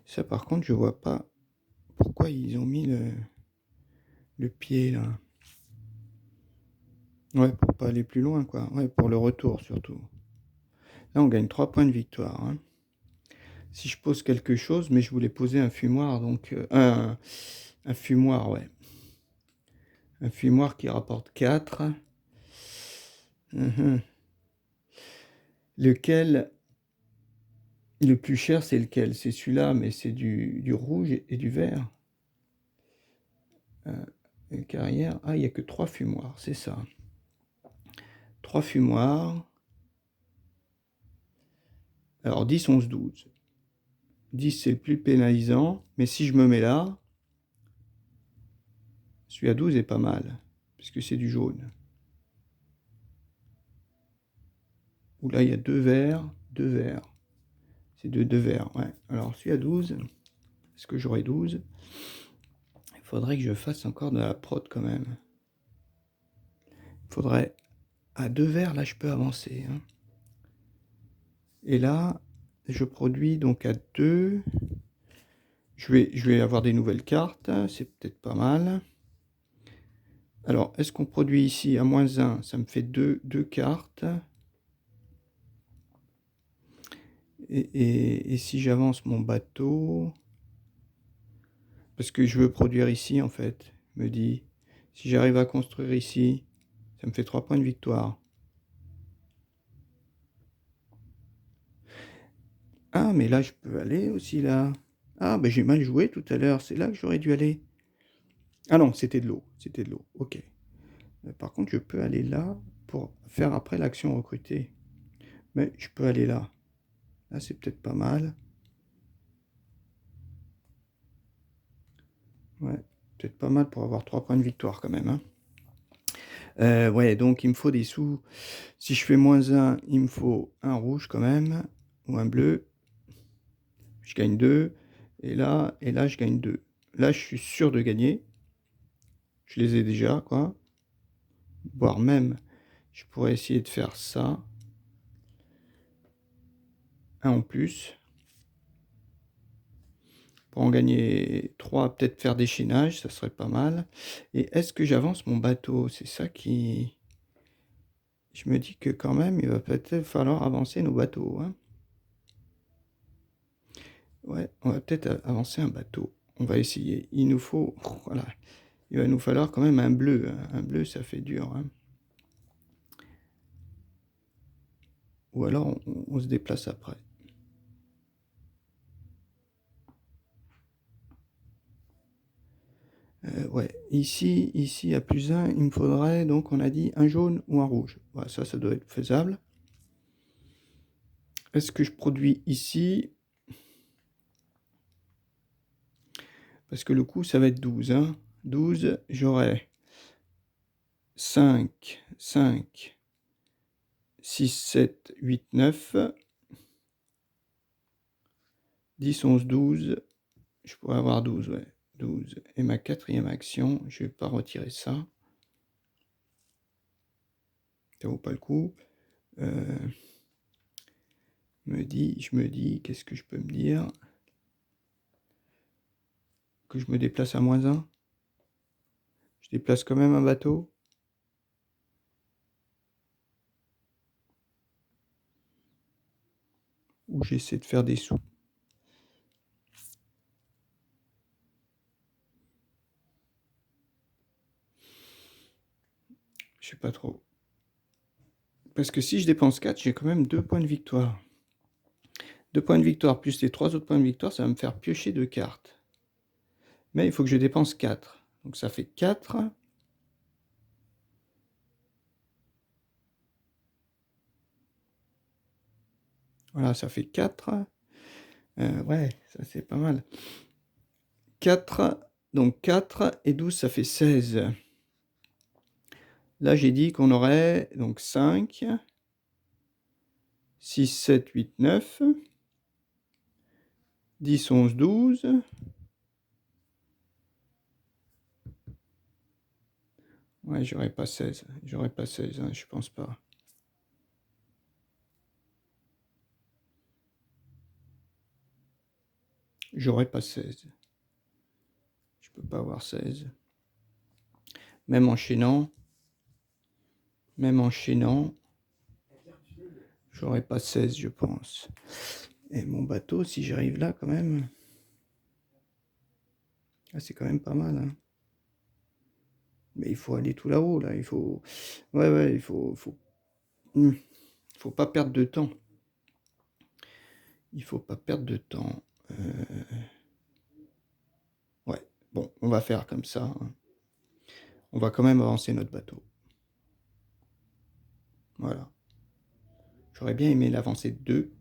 Ça, par contre, je vois pas pourquoi ils ont mis le pied là. Ouais, pour pas aller plus loin, quoi. Ouais, pour le retour surtout. Là, on gagne 3 points de victoire, hein. Si je pose quelque chose, mais je voulais poser un fumoir, donc... un fumoir, ouais. Un fumoir qui rapporte 4. Lequel... Le plus cher, c'est lequel? C'est celui-là, mais c'est du rouge et du vert. Carrière. Ah, il n'y a que 3 fumoirs, c'est ça. 3 fumoirs. Alors, 10, 11, 12. 10, c'est le plus pénalisant. Mais si je me mets là, celui à 12 est pas mal, puisque c'est du jaune. Où là, il y a 2 verts, 2 verts. C'est 2 verts, ouais. Alors, celui à 12, est-ce que j'aurai 12? Il faudrait que je fasse encore de la prod quand même. Il faudrait... À 2 verts, là, je peux avancer, hein. Et là, je produis donc à 2. Je vais avoir des nouvelles cartes, c'est peut-être pas mal. Alors, est-ce qu'on produit ici à -1? Ça me fait deux cartes. Et si j'avance mon bateau, parce que je veux produire ici en fait, me dit, si j'arrive à construire ici, ça me fait 3 points de victoire. Ah, mais là je peux aller aussi là. Ah, ben j'ai mal joué tout à l'heure, c'est là que j'aurais dû aller. Ah non, c'était de l'eau, ok. Par contre, je peux aller là pour faire après l'action recrutée. Mais je peux aller là. Là, c'est peut-être pas mal. Ouais, peut-être pas mal pour avoir 3 points de victoire quand même, hein. Ouais, donc il me faut des sous. Si je fais -1, il me faut un rouge quand même, ou un bleu. Je gagne 2. Et là, je gagne 2. Là, je suis sûr de gagner. Je les ai déjà, quoi. Voire même, je pourrais essayer de faire ça. Un en plus. Pour en gagner 3, peut-être faire des chaînages, ça serait pas mal. Et est-ce que j'avance mon bateau? C'est ça qui... Je me dis que quand même, il va peut-être falloir avancer nos bateaux, hein. Ouais, on va peut-être avancer un bateau. On va essayer. Il nous faut... Voilà. Il va nous falloir quand même un bleu, hein. Un bleu, ça fait dur, hein. Ou alors, on se déplace après. Ouais, ici, à +1, il me faudrait, donc on a dit un jaune ou un rouge. Voilà, ça doit être faisable. Est-ce que je produis ici? Parce que le coup, ça va être 12, hein. 12, j'aurai 5, 5, 6, 7, 8, 9, 10, 11, 12. Je pourrais avoir 12, ouais. 12. Et ma quatrième action, je ne vais pas retirer ça. Ça vaut pas le coup. Je me dis, qu'est-ce que je peux me dire? Que je me déplace à -1? Je déplace quand même un bateau? Ou j'essaie de faire des sous? Je sais pas trop. Parce que si je dépense 4, j'ai quand même 2 points de victoire. 2 points de victoire plus les 3 autres points de victoire, ça va me faire piocher 2 cartes. Mais il faut que je dépense 4. Donc ça fait 4. Voilà, ça fait 4. Ouais, ça c'est pas mal. 4, donc 4 et 12, ça fait 16. Là, j'ai dit qu'on aurait donc 5, 6, 7, 8, 9, 10, 11, 12. Ouais, j'aurais pas 16. J'aurais pas 16, hein, je pense pas. J'aurais pas 16. Je peux pas avoir 16. Même enchaînant, j'aurais pas 16, je pense. Et mon bateau, si j'arrive là, quand même... Ah, c'est quand même pas mal, hein. Mais il faut aller tout là-haut, là. Il faut... Ouais, il faut... Faut pas perdre de temps. Il faut pas perdre de temps. Ouais, bon, on va faire comme ça, hein. On va quand même avancer notre bateau. Voilà. J'aurais bien aimé l'avancer de 2.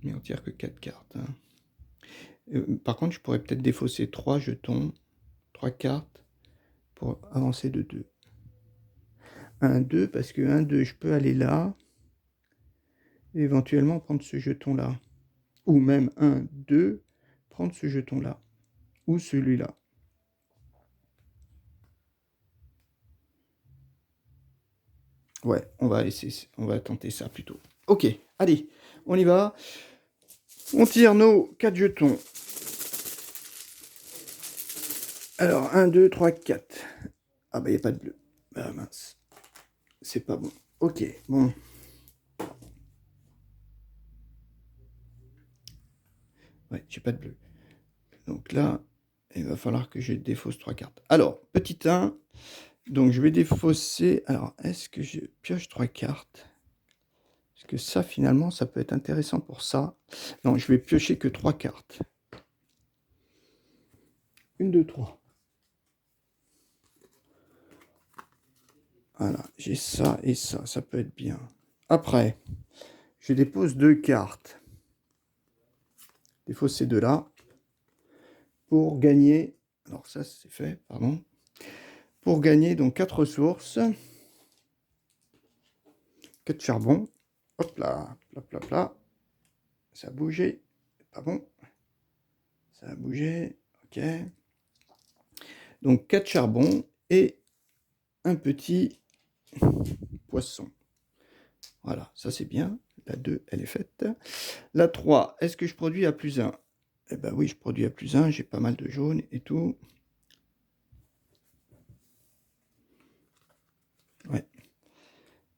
Mais on tire que 4 cartes, hein. Par contre, je pourrais peut-être défausser 3 jetons, 3 cartes, pour avancer de 2. 1, 2, parce que 1, 2, je peux aller là, et éventuellement prendre ce jeton-là. Ou même 1, 2, prendre ce jeton-là. Ou celui-là. Ouais, on va tenter ça plutôt. Ok, allez, on y va. On tire nos 4 jetons. Alors, 1, 2, 3, 4. Ah bah, il n'y a pas de bleu. Ah mince. C'est pas bon. Ok, bon. Ouais, j'ai pas de bleu. Donc là, il va falloir que je défausse 3 cartes. Alors, petit 1. Donc, je vais défausser... Alors, est-ce que je pioche 3 cartes? Parce que ça, finalement, ça peut être intéressant pour ça. Non, je vais piocher que 3 cartes. 1, 2, 3. Voilà, j'ai ça et ça peut être bien. Après, je dépose 2 cartes. Je dépose ces deux-là pour gagner... Alors ça, c'est fait, pardon. Pour gagner donc 4 ressources. 4 charbon. Hop là, hop là, hop là. Ça a bougé. Pas bon. Ça a bougé. Ok. Donc 4 charbons et un petit poisson. Voilà, ça c'est bien. La 2, elle est faite. La 3, est-ce que je produis à plus 1? Eh ben oui, je produis à plus 1. J'ai pas mal de jaune et tout. Ouais,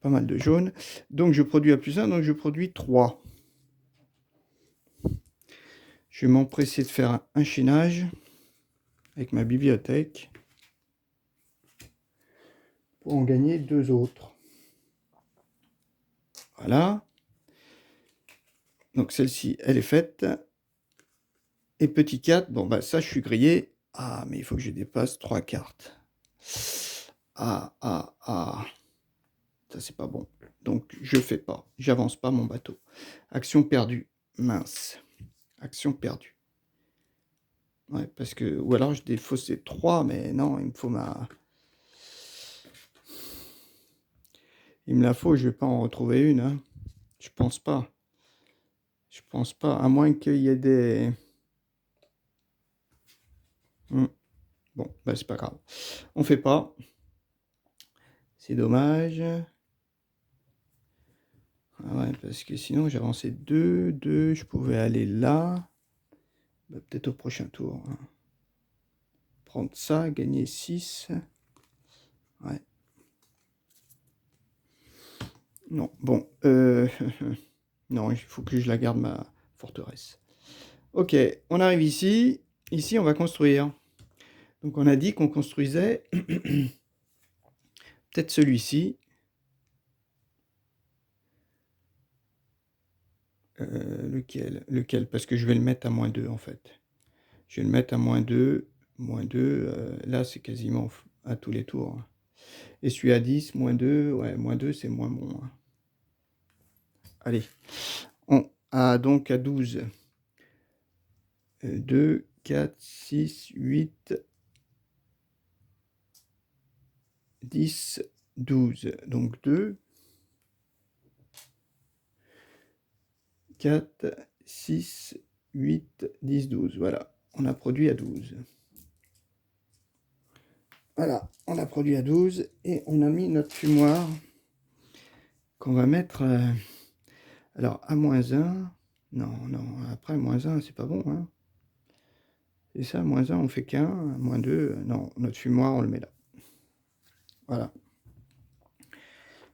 pas mal de jaune. Donc je produis à plus 1, donc je produis 3. Je vais m'empresser de faire un chaînage avec ma bibliothèque pour en gagner 2 autres. Voilà. Donc celle-ci, elle est faite. Et petit 4, bon bah ça je suis grillé. Ah, mais il faut que je dépasse 3 cartes. Ah. Ça c'est pas bon. Donc je fais pas. J'avance pas mon bateau. Action perdue. Mince. Action perdue. Ouais, parce que... Ou alors je défausse ces 3, mais non, il me faut ma... Il me la faut, je vais pas en retrouver une. Hein. Je pense pas. Je pense pas. À moins qu'il y ait des... Bon, bah c'est pas grave. On fait pas. C'est dommage. Ah ouais, parce que sinon j'avançais 2, 2, je pouvais aller là. Bah, peut-être au prochain tour. Hein. Prendre ça, gagner 6. Ouais. Non, bon. Non, il faut que je la garde, ma forteresse. Ok, on arrive ici. Ici, on va construire. Donc on a dit qu'on construisait peut-être celui-ci. Lequel? Parce que je vais le mettre à -2 en fait. Je vais le mettre à -2. -2, là c'est quasiment à tous les tours. Et celui à 10, -2, ouais, -2 c'est moins bon. Hein. Allez, on a donc à 12. 2, 4, 6, 8, 10, 12. Donc 2, 4, 6, 8, 10, 12. Voilà, on a produit à 12. Voilà, on a produit à 12 et on a mis notre fumoir qu'on va mettre... alors, à -1... Non, après -1, c'est pas bon. Hein. C'est ça, -1, on fait qu'un. -2, non, notre fumoir, on le met là. Voilà.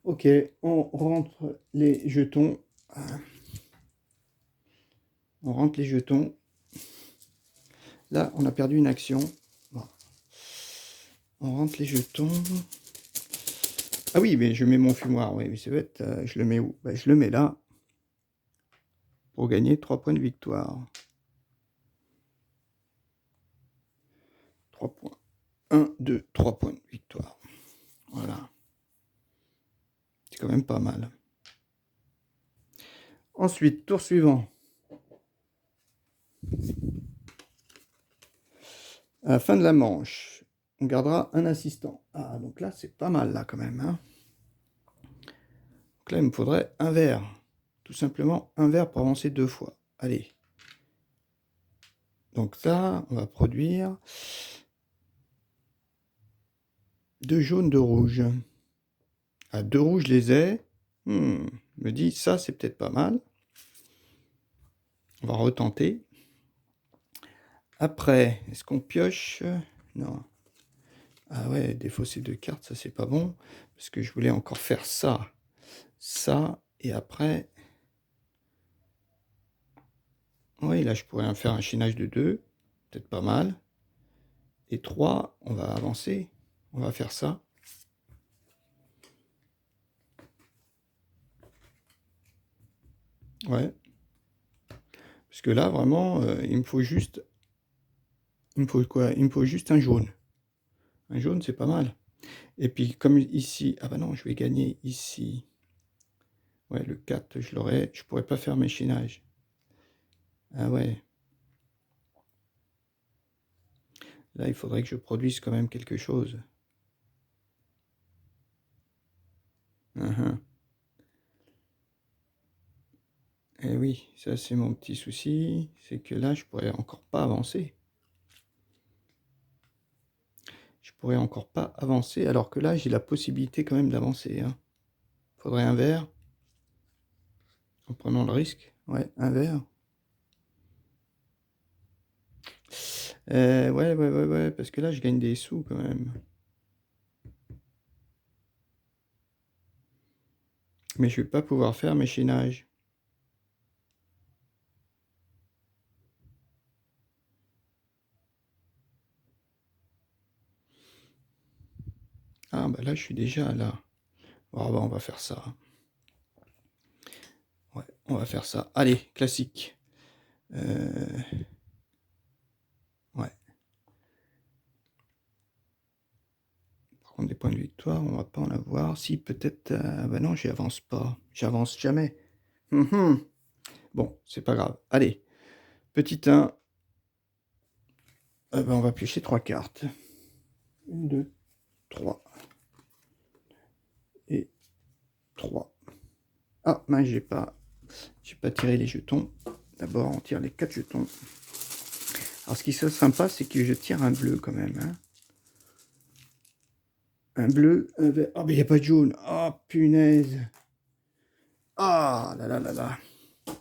Ok, on rentre les jetons. On rentre les jetons. Là, on a perdu une action. Bon. On rentre les jetons. Ah oui, mais je mets mon fumoir. Oui, mais c'est bête. Je le mets où? Ben, je le mets là. Pour gagner 3 points de victoire. 3 points. 1, 2, 3 points de victoire. Voilà. C'est quand même pas mal. Ensuite, tour suivant. À la fin de la manche, on gardera un assistant. Ah, donc là, c'est pas mal, là, quand même. Hein. Donc là, il me faudrait un verre. Tout simplement, un verre pour avancer 2 fois. Allez. Donc là, on va produire 2 jaunes, 2 rouges. Ah, 2 rouges, je les ai. Me dit, ça, c'est peut-être pas mal. On va retenter. Après, est-ce qu'on pioche? Non. Ah ouais, défausser 2 cartes, ça c'est pas bon. Parce que je voulais encore faire ça. Ça, et après... Oui, là je pourrais faire un chaînage de 2. Peut-être pas mal. Et 3, on va avancer. On va faire ça. Ouais. Parce que là, vraiment, il me faut juste... Il me faut quoi? Il me faut juste un jaune. Un jaune, c'est pas mal. Et puis, comme ici... Ah bah non, je vais gagner ici. Ouais, le 4, je l'aurais. Je pourrais pas faire mes chaînages. Ah ouais. Là, il faudrait que je produise quand même quelque chose. Et oui, ça c'est mon petit souci. C'est que là, je pourrais encore pas avancer. Je pourrais encore pas avancer, alors que là, j'ai la possibilité quand même d'avancer. Hein. Faudrait un verre. En prenant le risque. Ouais, un verre. Ouais, parce que là, je gagne des sous quand même. Mais je vais pas pouvoir faire mes chaînages. Ah, bah là, je suis déjà là. Oh, bah, on va faire ça. Ouais, on va faire ça. Allez, classique. Ouais. Par contre, des points de victoire, on va pas en avoir. Si, peut-être... bah non, j'y avance pas. J'avance jamais. Bon, c'est pas grave. Allez, petit 1. Ben, on va piocher 3 cartes. 1, 2, 3. Et 3. Ah, mince, j'ai pas tiré les jetons. D'abord, on tire les 4 jetons. Alors, ce qui serait sympa, c'est que je tire un bleu quand même. Hein. Un bleu, un vert. Ah, mais il n'y a pas de jaune. Ah, punaise. Ah, là là là là. Il va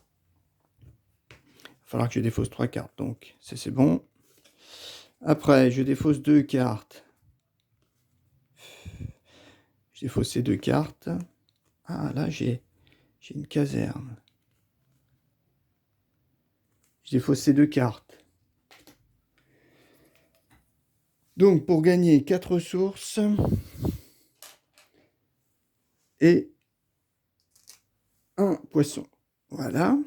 falloir que je défausse 3 cartes. Donc, c'est bon. Après, je défausse 2 cartes. Je défausse ces 2 cartes. Ah, là, j'ai une caserne. Je défausse ces 2 cartes. Donc, pour gagner 4 ressources et un poisson. Voilà.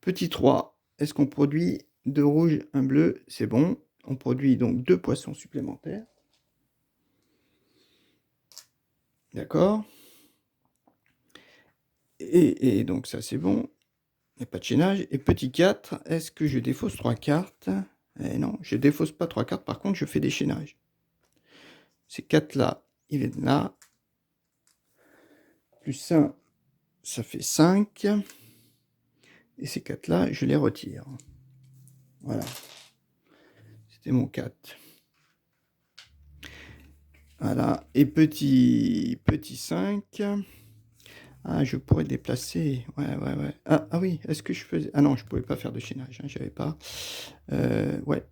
Petit 3. Est-ce qu'on produit 2 rouges, un bleu? C'est bon. On produit donc 2 poissons supplémentaires. D'accord. Et donc, ça, c'est bon. Il n'y a pas de chaînage. Et petit 4, est-ce que je défausse 3 cartes? Eh non, je ne défausse pas 3 cartes. Par contre, je fais des chaînages. Ces 4-là, ils viennent là. Plus 1, ça fait 5. Et ces 4-là, je les retire. Voilà. C'était mon 4. Voilà. Et petit 5. Ah, je pourrais déplacer. Ouais. Ah oui, est-ce que je faisais... Ah non, je pouvais pas faire de chaînage. Hein, j'avais pas. Ouais.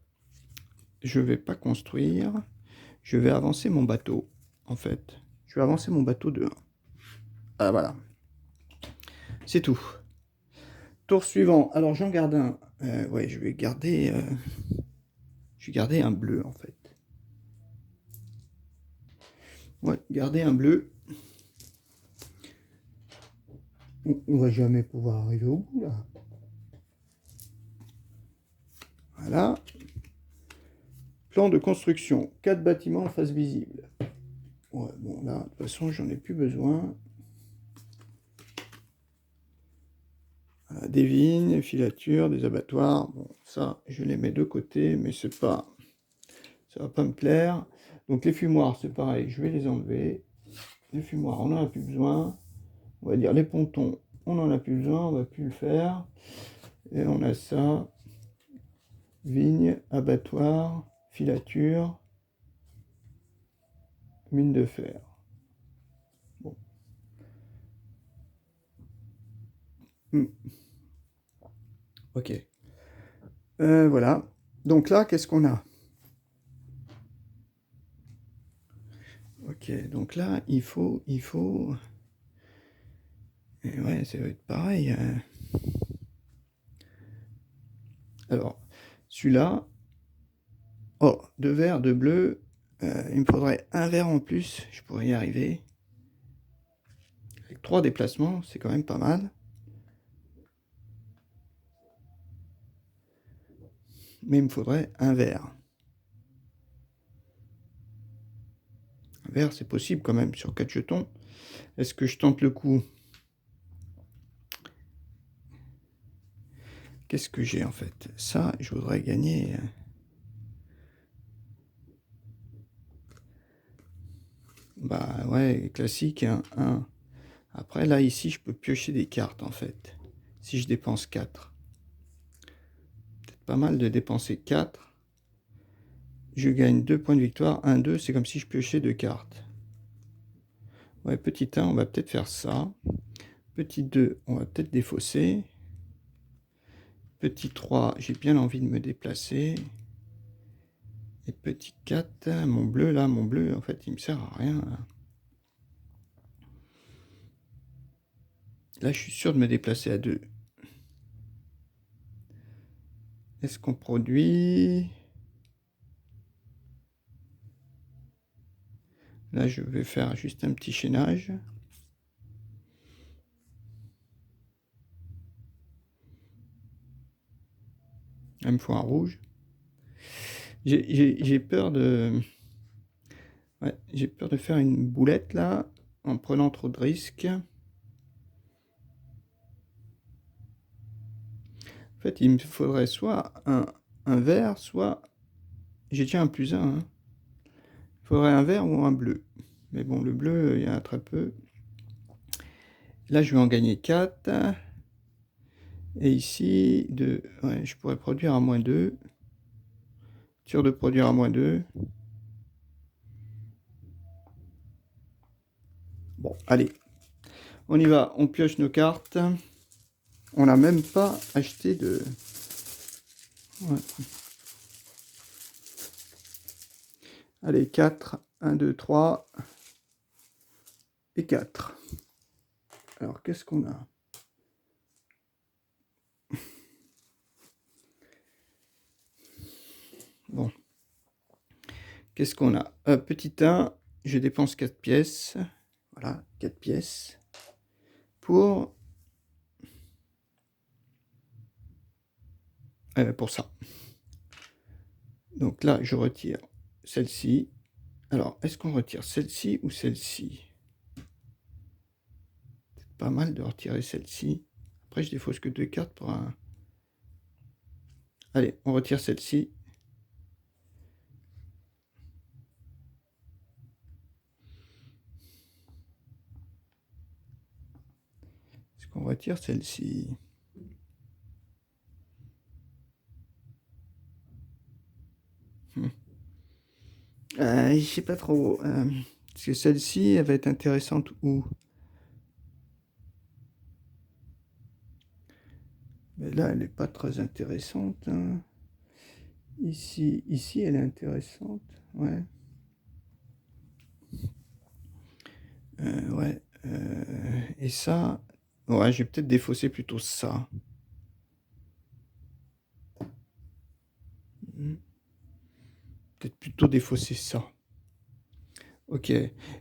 Je vais pas construire. Je vais avancer mon bateau, en fait. Je vais avancer mon bateau de 1. Ah, voilà. C'est tout. Tour suivant. Alors, j'en garde un. Ouais, je vais garder un bleu, en fait. Ouais, garder un bleu. On va jamais pouvoir arriver au bout, là. Voilà. Plan de construction. 4 bâtiments en face visible. Ouais, bon, là, de toute façon, j'en ai plus besoin. Voilà, des vignes, filatures, des abattoirs. Bon, ça, je les mets de côté, mais c'est pas... Ça va pas me plaire. Donc, les fumoirs, c'est pareil, je vais les enlever. Les fumoirs, on n'en a plus besoin. On va dire les pontons, on n'en a plus besoin, on va plus le faire. Et on a ça. Vigne, abattoir, filature, mine de fer. Bon. Ok. Voilà. Donc là, qu'est-ce qu'on a? Ok, donc là, il faut... Et ouais, ça va être pareil. Alors, celui-là... Oh, 2 verts, 2 bleus. Il me faudrait un vert en plus. Je pourrais y arriver. Avec 3 déplacements, c'est quand même pas mal. Mais il me faudrait un vert. Un vert, c'est possible quand même sur 4 jetons. Est-ce que je tente le coup? Qu'est-ce que j'ai en fait? Ça, je voudrais gagner. Bah ouais, classique, un. Après, là, ici, je peux piocher des cartes en fait. Si je dépense 4. Peut-être pas mal de dépenser 4. Je gagne 2 points de victoire. 1, 2, c'est comme si je piochais 2 cartes. Ouais, petit 1, on va peut-être faire ça. Petit 2, on va peut-être défausser. Petit 3, j'ai bien envie de me déplacer. Et petit 4, mon bleu là, mon bleu, en fait, il me sert à rien. Là, je suis sûr de me déplacer à 2. Est-ce qu'on produit? Là, je vais faire juste un petit chaînage. Il me faut un rouge. J'ai peur de... Ouais, j'ai peur de faire une boulette là, en prenant trop de risques. En fait, il me faudrait soit un vert, soit... J'ai déjà un plus 1. Hein. Il faudrait un vert ou un bleu. Mais bon, le bleu, il y en a très peu. Là, je vais en gagner 4. Et ici, ouais, je pourrais produire à -2. Sûr de produire à -2. Bon, allez. On y va, on pioche nos cartes. On n'a même pas acheté de... Ouais. Allez, 4. 1, 2, 3. Et 4. Alors, qu'est-ce qu'on a? Bon. Qu'est-ce qu'on a? Petit 1, je dépense 4 pièces. Voilà, 4 pièces. Pour ça. Donc là, je retire celle-ci. Alors, est-ce qu'on retire celle-ci ou celle-ci? C'est pas mal de retirer celle-ci. Après, je défausse que 2 cartes pour un... Allez, on retire celle-ci. Est-ce qu'on retire celle-ci? Je sais pas trop. Parce que celle-ci, elle va être intéressante où? Mais là, elle n'est pas très intéressante. Hein. Ici, elle est intéressante. Ouais. Ouais. Et ça... Ouais, je vais peut-être défausser plutôt ça. Peut-être plutôt défausser ça. Ok.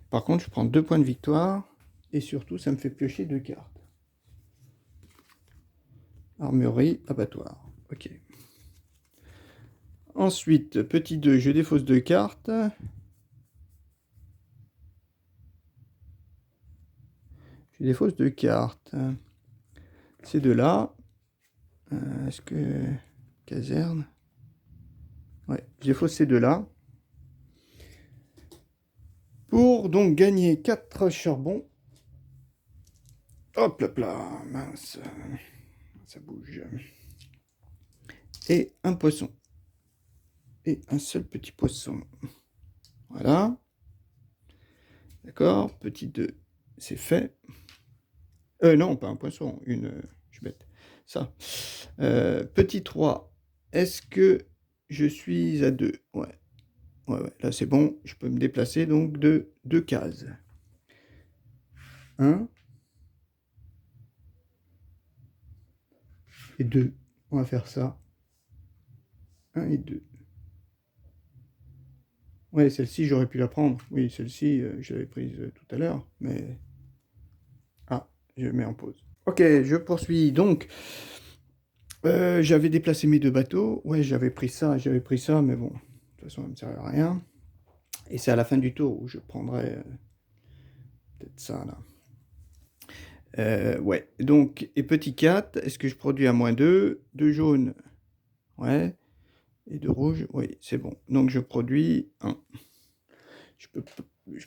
Par contre, je prends 2 points de victoire. Et surtout, ça me fait piocher 2 cartes. Armurerie, abattoir. Ok. Ensuite, petit 2, je défausse 2 cartes. Je défausse 2 cartes. Ces deux-là. Est-ce que... Caserne. Ouais, je défausse ces deux-là. Pour donc gagner 4 charbons. Hop là là, mince. Ça bouge. Et un poisson. Et un seul petit poisson. Voilà. D'accord, petit 2, c'est fait. Non, pas un poisson, je suis bête. Ça. Petit 3, est-ce que je suis à 2? Ouais. ouais, là c'est bon. Je peux me déplacer donc de 2 cases. 1 et 2. On va faire ça. 1 et 2. Ouais, celle-ci, j'aurais pu la prendre. Oui, celle-ci, je l'avais prise tout à l'heure, mais... Ah, je mets en pause. Ok, je poursuis. Donc, j'avais déplacé mes 2 bateaux. Ouais, j'avais pris ça, mais bon, de toute façon, ça ne me servait à rien. Et c'est à la fin du tour où je prendrai peut-être ça, là. Ouais, donc, et petit 4, est-ce que je produis à -2? 2 jaunes, ouais, et 2 rouges, oui, c'est bon. Donc, je produis 1. Je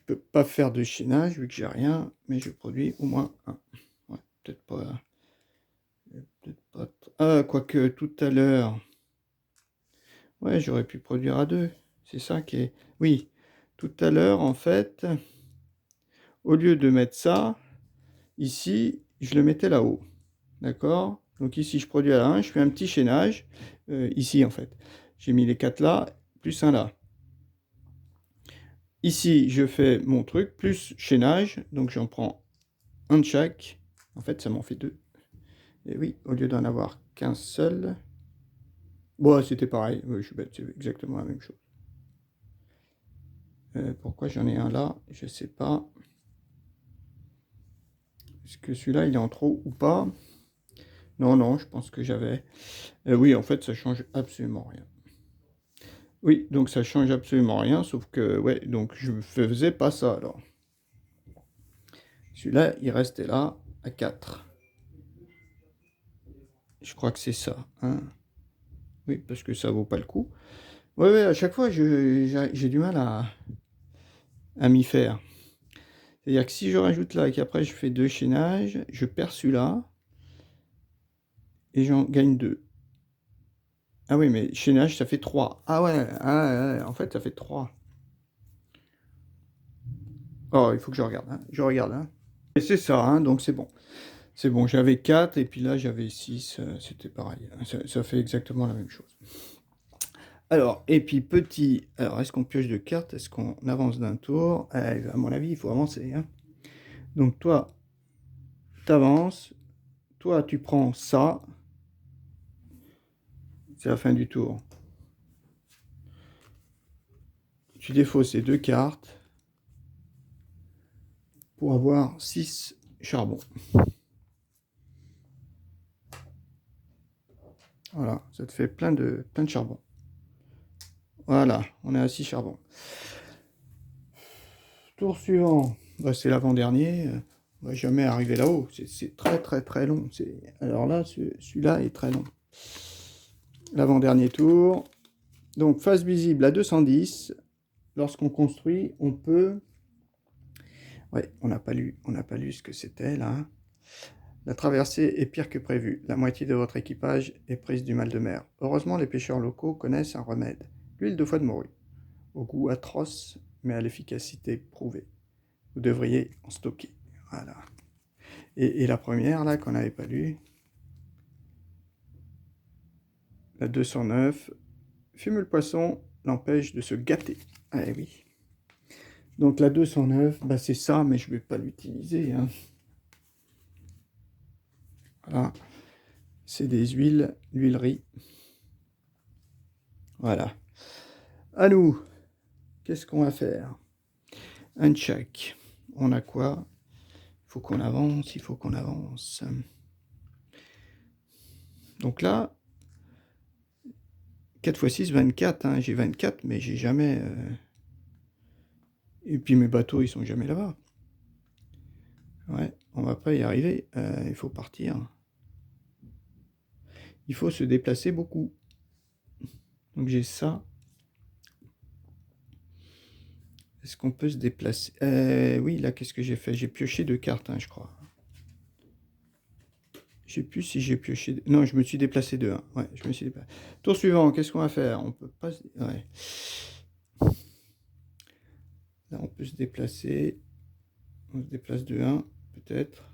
peux pas faire de chaînage vu que j'ai rien, mais je produis au moins 1. Ouais, peut-être pas... Ah, quoique tout à l'heure... Ouais, j'aurais pu produire à 2. C'est ça qui est... Oui, tout à l'heure, en fait, au lieu de mettre ça, ici, je le mettais là-haut. D'accord? Donc ici, je produis à 1, je fais un petit chaînage. Ici, en fait. J'ai mis les 4 là, plus un là. Ici, je fais mon truc, plus chaînage. Donc j'en prends un de chaque. En fait, ça m'en fait 2. Et oui, au lieu d'en avoir qu'un seul... Bon, c'était pareil. Oui, je suis bête, c'est exactement la même chose. Pourquoi j'en ai un là? Je sais pas. Est-ce que celui-là, il est en trop ou pas? Non, non, je pense que j'avais... oui, en fait, ça change absolument rien. Oui, donc ça change absolument rien, sauf que, ouais, donc je faisais pas ça, alors. Celui-là, il restait là, à 4. Je crois que c'est ça, hein. Oui, parce que ça vaut pas le coup. Ouais, ouais, à chaque fois, j'ai du mal à m'y faire. C'est-à-dire que si je rajoute là et qu'après je fais 2 chaînages, je perds celui-là, et j'en gagne 2. Ah oui, mais chaînage, ça fait 3. Ah ouais, en fait, ça fait 3. Oh, il faut que je regarde, hein. Je regarde, hein. Et c'est ça, hein, donc c'est bon. C'est bon, j'avais 4 et puis là j'avais 6, c'était pareil. Ça fait exactement la même chose. Alors, et puis petit, alors est-ce qu'on pioche de cartes? Est-ce qu'on avance d'un tour? À mon avis, il faut avancer, hein. Donc toi, t'avances, toi tu prends ça, c'est la fin du tour. Tu défausses ces 2 cartes pour avoir 6 charbons. Voilà, ça te fait plein de charbon. Voilà, on est à 6 charbons. Tour suivant, bah, c'est l'avant-dernier. On va jamais arriver là-haut. C'est très très très long. Alors là, celui-là est très long. L'avant-dernier tour. Donc face visible à 210. Lorsqu'on construit, on peut... Ouais, on n'a pas lu ce que c'était là. La traversée est pire que prévu. La moitié de votre équipage est prise du mal de mer. Heureusement, les pêcheurs locaux connaissent un remède. L'huile de foie de morue. Au goût atroce, mais à l'efficacité prouvée. Vous devriez en stocker. Voilà. Et la première, là, qu'on n'avait pas lue, la 209, fume le poisson l'empêche de se gâter. Ah oui. Donc la 209, bah c'est ça, mais je ne vais pas l'utiliser, hein. Voilà. C'est des huiles, l'huilerie. Voilà. À nous, qu'est-ce qu'on va faire? Un check. On a quoi? Il faut qu'on avance, il faut qu'on avance. Donc là, 4 x 6, 24. Hein. J'ai 24, mais j'ai jamais... Et puis mes bateaux, ils sont jamais là-bas. Ouais, on va pas y arriver. Il faut partir. Il faut se déplacer beaucoup. Donc j'ai ça. Est-ce qu'on peut se déplacer? Oui, là, qu'est-ce que j'ai fait? J'ai pioché 2 cartes, hein, je crois. Je sais plus si j'ai pioché... Non, je me suis déplacé de 1. Ouais, je me suis déplacé. Tour suivant, qu'est-ce qu'on va faire? On peut pas... Ouais. Là, on peut se déplacer. On se déplace de 1, peut-être.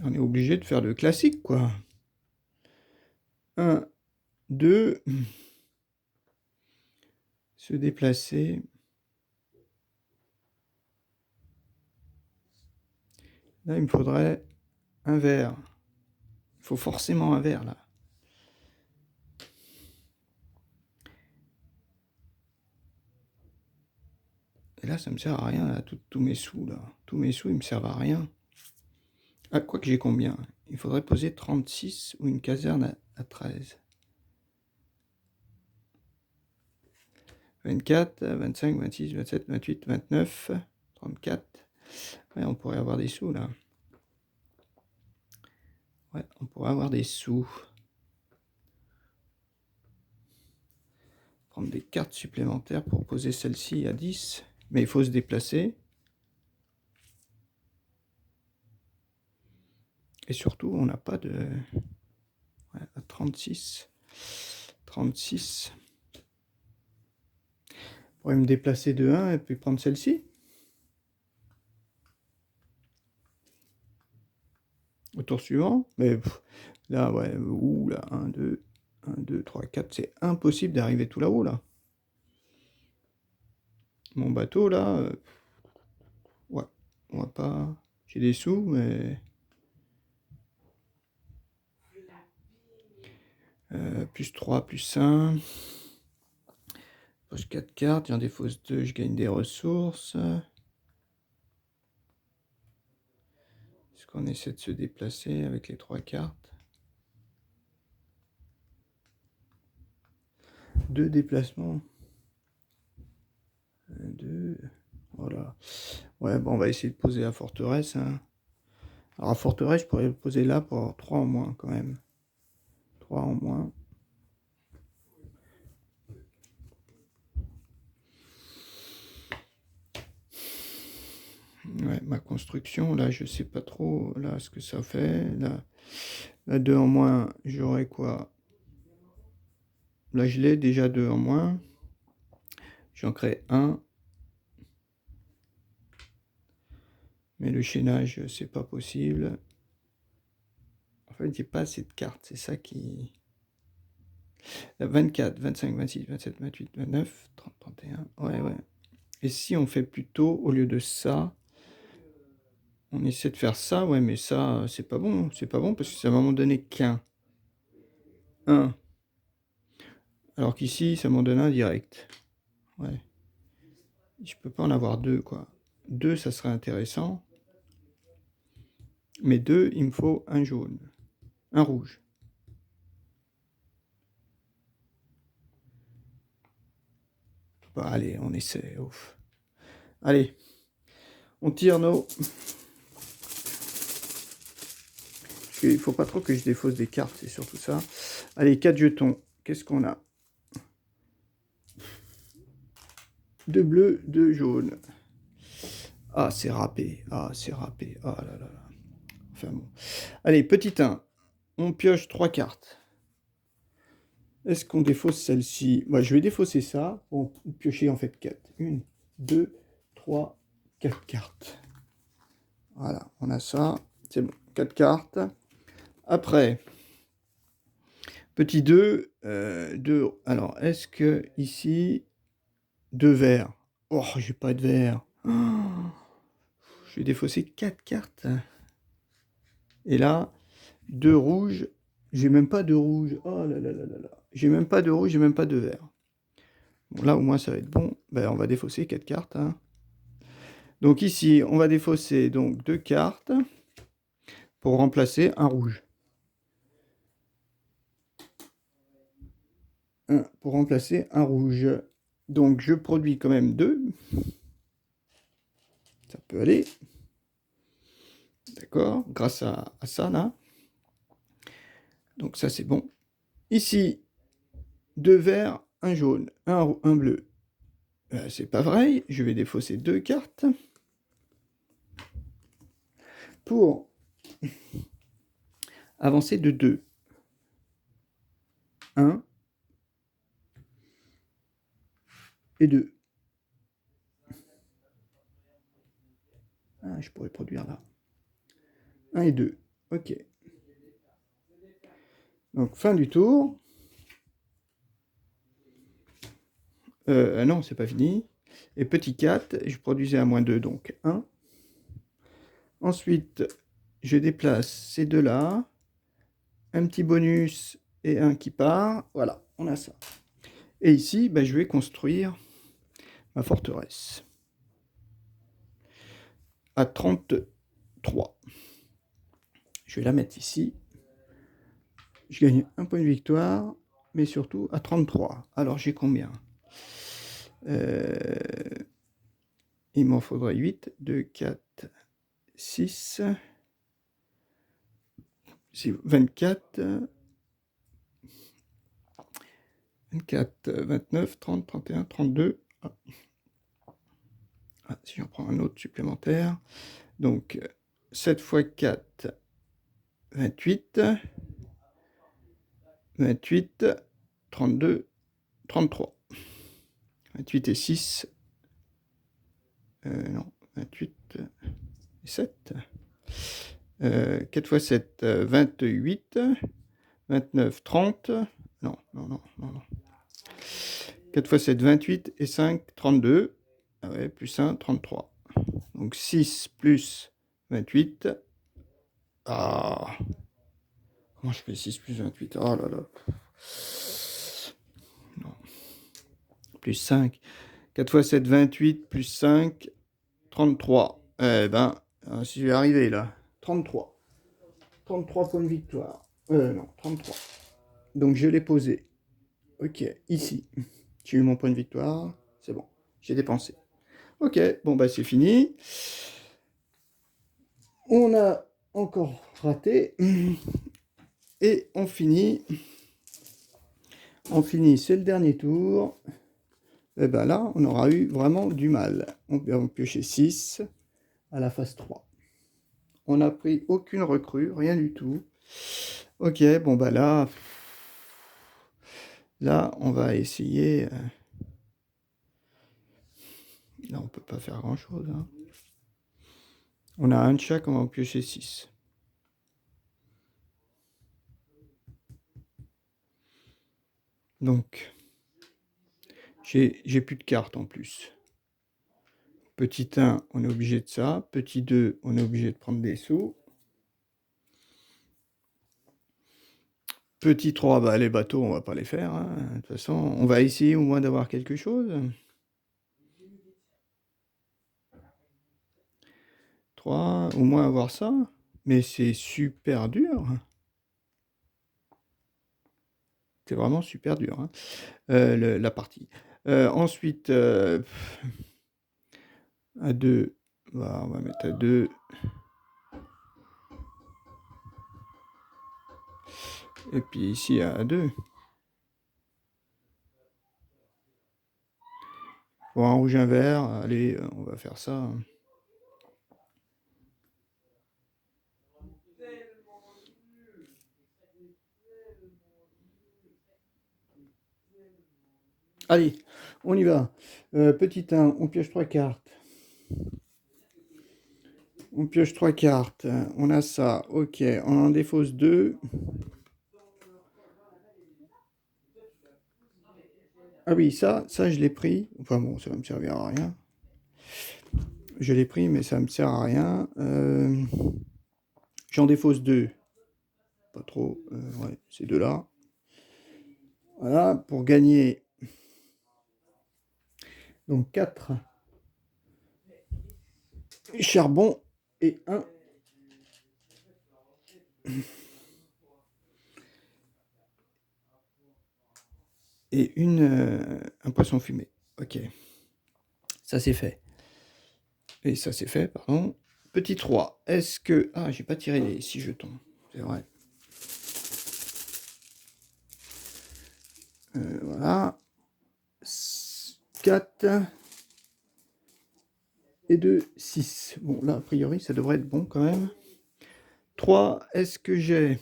On est obligé de faire le classique, quoi. 1, 2, se déplacer. Là, il me faudrait un vert. Il faut forcément un vert, là. Et là, ça me sert à rien, là, tous mes sous, là. Tous mes sous, ils me servent à rien. Ah, quoi que j'ai combien? Il faudrait poser 36 ou une caserne à 13. 24, 25, 26, 27, 28, 29, 34. Ouais, on pourrait avoir des sous, là. Ouais, on pourrait avoir des sous. Prendre des cartes supplémentaires pour poser celle-ci à 10. Mais il faut se déplacer. Et surtout, on n'a pas de... Ouais, à 36. 36. Je pourrais me déplacer de 1 et puis prendre celle-ci. Au tour suivant. Mais là, ouais, ouh, là, 1, 2, 1, 2, 3, 4. C'est impossible d'arriver tout là-haut, là. Mon bateau, là... ouais, on va pas... J'ai des sous, mais... plus 3, plus 1. Pose 4 cartes, j'en défausse 2, je gagne des ressources. Est-ce qu'on essaie de se déplacer avec les 3 cartes? 2 déplacements. 2. Voilà. Ouais, bon, on va essayer de poser la forteresse. Hein. Alors, la forteresse, je pourrais le poser là pour avoir 3 en moins quand même. 3 en moins. Ouais, ma construction, là, je sais pas trop là ce que ça fait. Là 2 en moins, j'aurais quoi? Là, je l'ai déjà 2 en moins. J'en crée 1. Mais le chaînage, c'est pas possible. En fait, j'ai pas assez de cartes. C'est ça qui... 24, 25, 26, 27, 28, 29, 30, 31. Ouais, ouais. Et si on fait plutôt, au lieu de ça, on essaie de faire ça, ouais, mais ça, c'est pas bon. C'est pas bon parce que ça va m'en donner qu'un. 1. Alors qu'ici, ça m'en donne un direct. Ouais. Je peux pas en avoir 2, quoi. 2, ça serait intéressant. Mais 2, il me faut un jaune. Un rouge. Bah, allez, on essaie. Ouf. Allez. On tire nos... Il faut pas trop que je défausse des cartes, c'est surtout ça. Allez, 4 jetons. Qu'est-ce qu'on a? 2 bleus, 2 jaunes. Ah, c'est râpé. Ah, c'est râpé. Ah là là là. Enfin bon. Allez, petit 1. On pioche 3 cartes. Est-ce qu'on défausse celle-ci? Moi, je vais défausser ça pour piocher en fait 4. 1, 2, 3, 4 cartes. Voilà, on a ça. C'est bon. 4 cartes. Après, petit 2. 2. Alors, est-ce que ici, 2 verts? Oh, j'ai pas de vert. Oh, je vais défausser 4 cartes. Et là, 2 rouges. J'ai même pas de rouge. Oh là là là là là. J'ai même pas de rouge, j'ai même pas de vert. Bon, là, au moins, ça va être bon. Ben, on va défausser 4 cartes. Hein. Donc ici, on va défausser donc 2 cartes pour remplacer un rouge. 1 pour remplacer un rouge. Donc je produis quand même 2. Ça peut aller. D'accord, grâce à ça là. Donc ça c'est bon. Ici, 2 verts, un jaune, un bleu. C'est pas vrai, je vais défausser 2 cartes. Pour avancer de 2. 1 et 2. Ah, je pourrais produire là. 1 et 2. Ok. Donc, fin du tour. Non, c'est pas fini. Et petit 4, je produisais à -2, donc 1. Ensuite, je déplace ces deux-là. Un petit bonus et un qui part. Voilà, on a ça. Et ici, ben, je vais construire ma forteresse. À 33. Je vais la mettre ici. Je gagne un point de victoire, mais surtout à 33. Alors j'ai combien? Il m'en faudrait 8, 2, 4, 6, 24, 24, 29, 30, 31, 32. Ah, si j'en prends un autre supplémentaire. Donc 7 fois 4, 28, 28, 32, 33. 28 et 6, non, 28 et 7. 4 fois 7, 28, 29, 30. Non, non, non, non, non. 4 fois 7, 28 et 5, 32. Ah ouais, plus 1, 33. Donc 6 plus 28. Ah, comment je fais 6 plus 28? Oh là là. Non. Plus 5. 4 fois 7, 28, plus 5, 33. Eh ben, si je vais arriver là. 33. 33 points de victoire. Non, 33. Donc je l'ai posé. Ok, ici. J'ai eu mon point de victoire. C'est bon. J'ai dépensé. Ok, bon bah c'est fini. On a encore raté. Et on finit. On finit, c'est le dernier tour. Et ben là, on aura eu vraiment du mal. On peut piocher 6 à la phase 3. On n'a pris aucune recrue, rien du tout. Ok, bon bah là... Là, on va essayer... Là, on peut pas faire grand-chose. Hein. On a un de chaque, on va en piocher 6. Donc, j'ai plus de cartes en plus. Petit 1, on est obligé de ça. Petit 2, on est obligé de prendre des sous. Petit 3, bah, les bateaux, on va pas les faire. Hein. De toute façon, on va essayer au moins d'avoir quelque chose. 3, au moins avoir ça. Mais c'est super dur. C'est vraiment super dur, hein, la partie. Ensuite, à 2, bah, on va mettre à 2. Et puis ici à 2. Pour un rouge, un vert, allez, on va faire ça. Allez, on y va. Petit 1, on pioche 3 cartes. On pioche 3 cartes. On a ça. Ok, on en défausse 2. Ah oui, ça je l'ai pris. Enfin bon, ça va me servir à rien. Je l'ai pris, mais ça me sert à rien. J'en défausse 2. Pas trop. Ouais, ces deux-là. Voilà, pour gagner. Donc 4 charbon et 1 et un poisson fumé. Ok. Ça c'est fait. Et ça c'est fait, pardon. Petit 3. Est-ce que... Ah, j'ai pas tiré les 6 jetons. C'est vrai. Voilà. 4 et 2, 6. Bon, là, a priori, ça devrait être bon quand même. 3. Est-ce que j'ai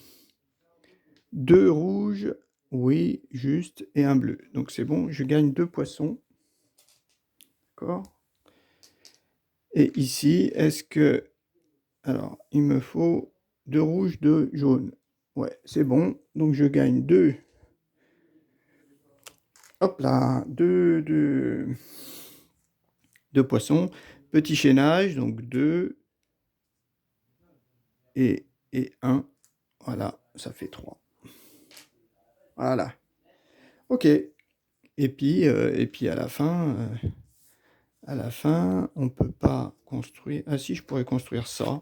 2 rouges? Oui, juste. Et un bleu. Donc c'est bon, je gagne 2 poissons. D'accord. Et ici, est-ce que... Alors, il me faut 2 rouges, 2 jaunes. Ouais, c'est bon. Donc je gagne 2. Hop là, 2 poissons. Petit chaînage, donc 2 et 1. Voilà, ça fait 3. Voilà. Ok. Et puis à la fin, on peut pas construire. Ah si, je pourrais construire ça.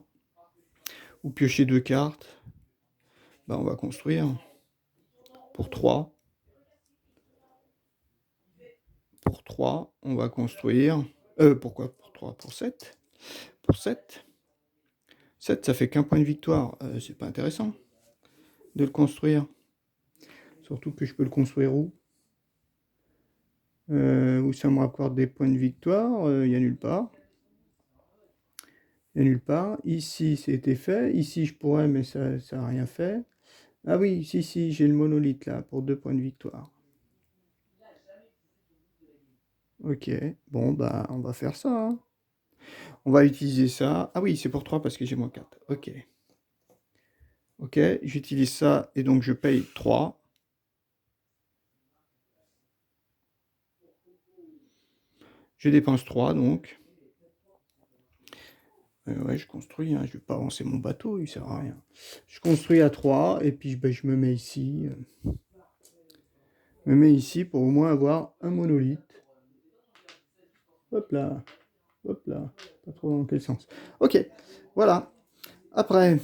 Ou piocher 2 cartes. Bah, on va construire pour 3. Pour 3, on va construire. Pourquoi pour 3? Pour 7. Pour 7. 7, ça fait qu'un point de victoire. C'est pas intéressant de le construire. Surtout que je peux le construire où? Où ça me rapporte des points de victoire? Il n'y a nulle part. Il n'y a nulle part. Ici, c'était fait. Ici, je pourrais, mais ça n'a rien fait. Ah oui, si, j'ai le monolithe là, pour 2 points de victoire. Ok, bon, bah, on va faire ça, hein. On va utiliser ça. Ah oui, c'est pour 3 parce que j'ai moins 4. Ok. Ok, j'utilise ça et donc je paye 3. Je dépense 3 donc. Ouais, je construis, hein, je ne vais pas avancer mon bateau, il ne sert à rien. Je construis à 3 et puis ben, je me mets ici. Je me mets ici pour au moins avoir un monolithe. Hop là, hop là. Pas trop dans quel sens. Ok, voilà. Après,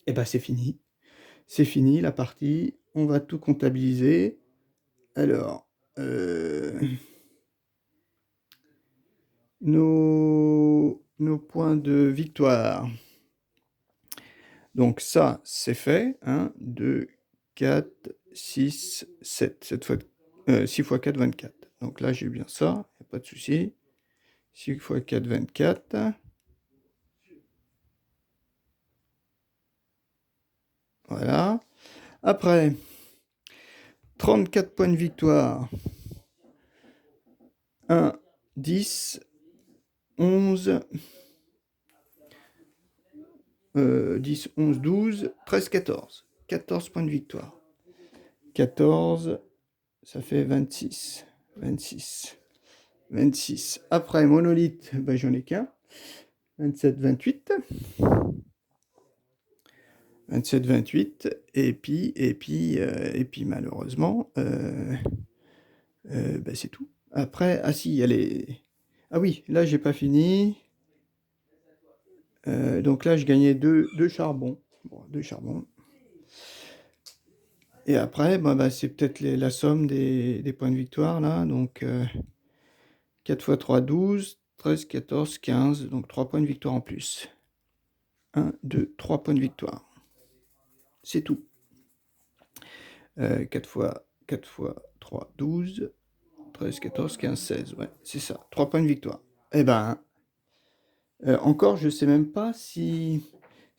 eh ben c'est fini. C'est fini la partie. On va tout comptabiliser. Alors, nos points de victoire. Donc ça, c'est fait. 1, 2, 4, 6, 7. 6 fois 4, 24. Donc là, j'ai bien ça. Il n'y a pas de souci. 6 fois 4, 24. Voilà. Après, 34 points de victoire. 1, 10, 11, 10, 11, 12, 13, 14. 14 points de victoire. 14, ça fait 26. 26. 26. Après, monolithe, ben, j'en ai qu'un. 27, 28. 27, 28. Et puis malheureusement, ben, c'est tout. Après, ah si, il y a les... Ah oui, là, j'ai pas fini. Donc là, je gagnais 2 charbons. Bon, 2 charbons. Et après, bah, c'est peut-être la somme des points de victoire, là. Donc, 4 fois 3, 12, 13, 14, 15. Donc, 3 points de victoire en plus. 1, 2, 3 points de victoire. C'est tout. 4 fois 3, 12, 13, 14, 15, 16. Ouais, c'est ça. 3 points de victoire. Eh ben, encore, je sais même pas si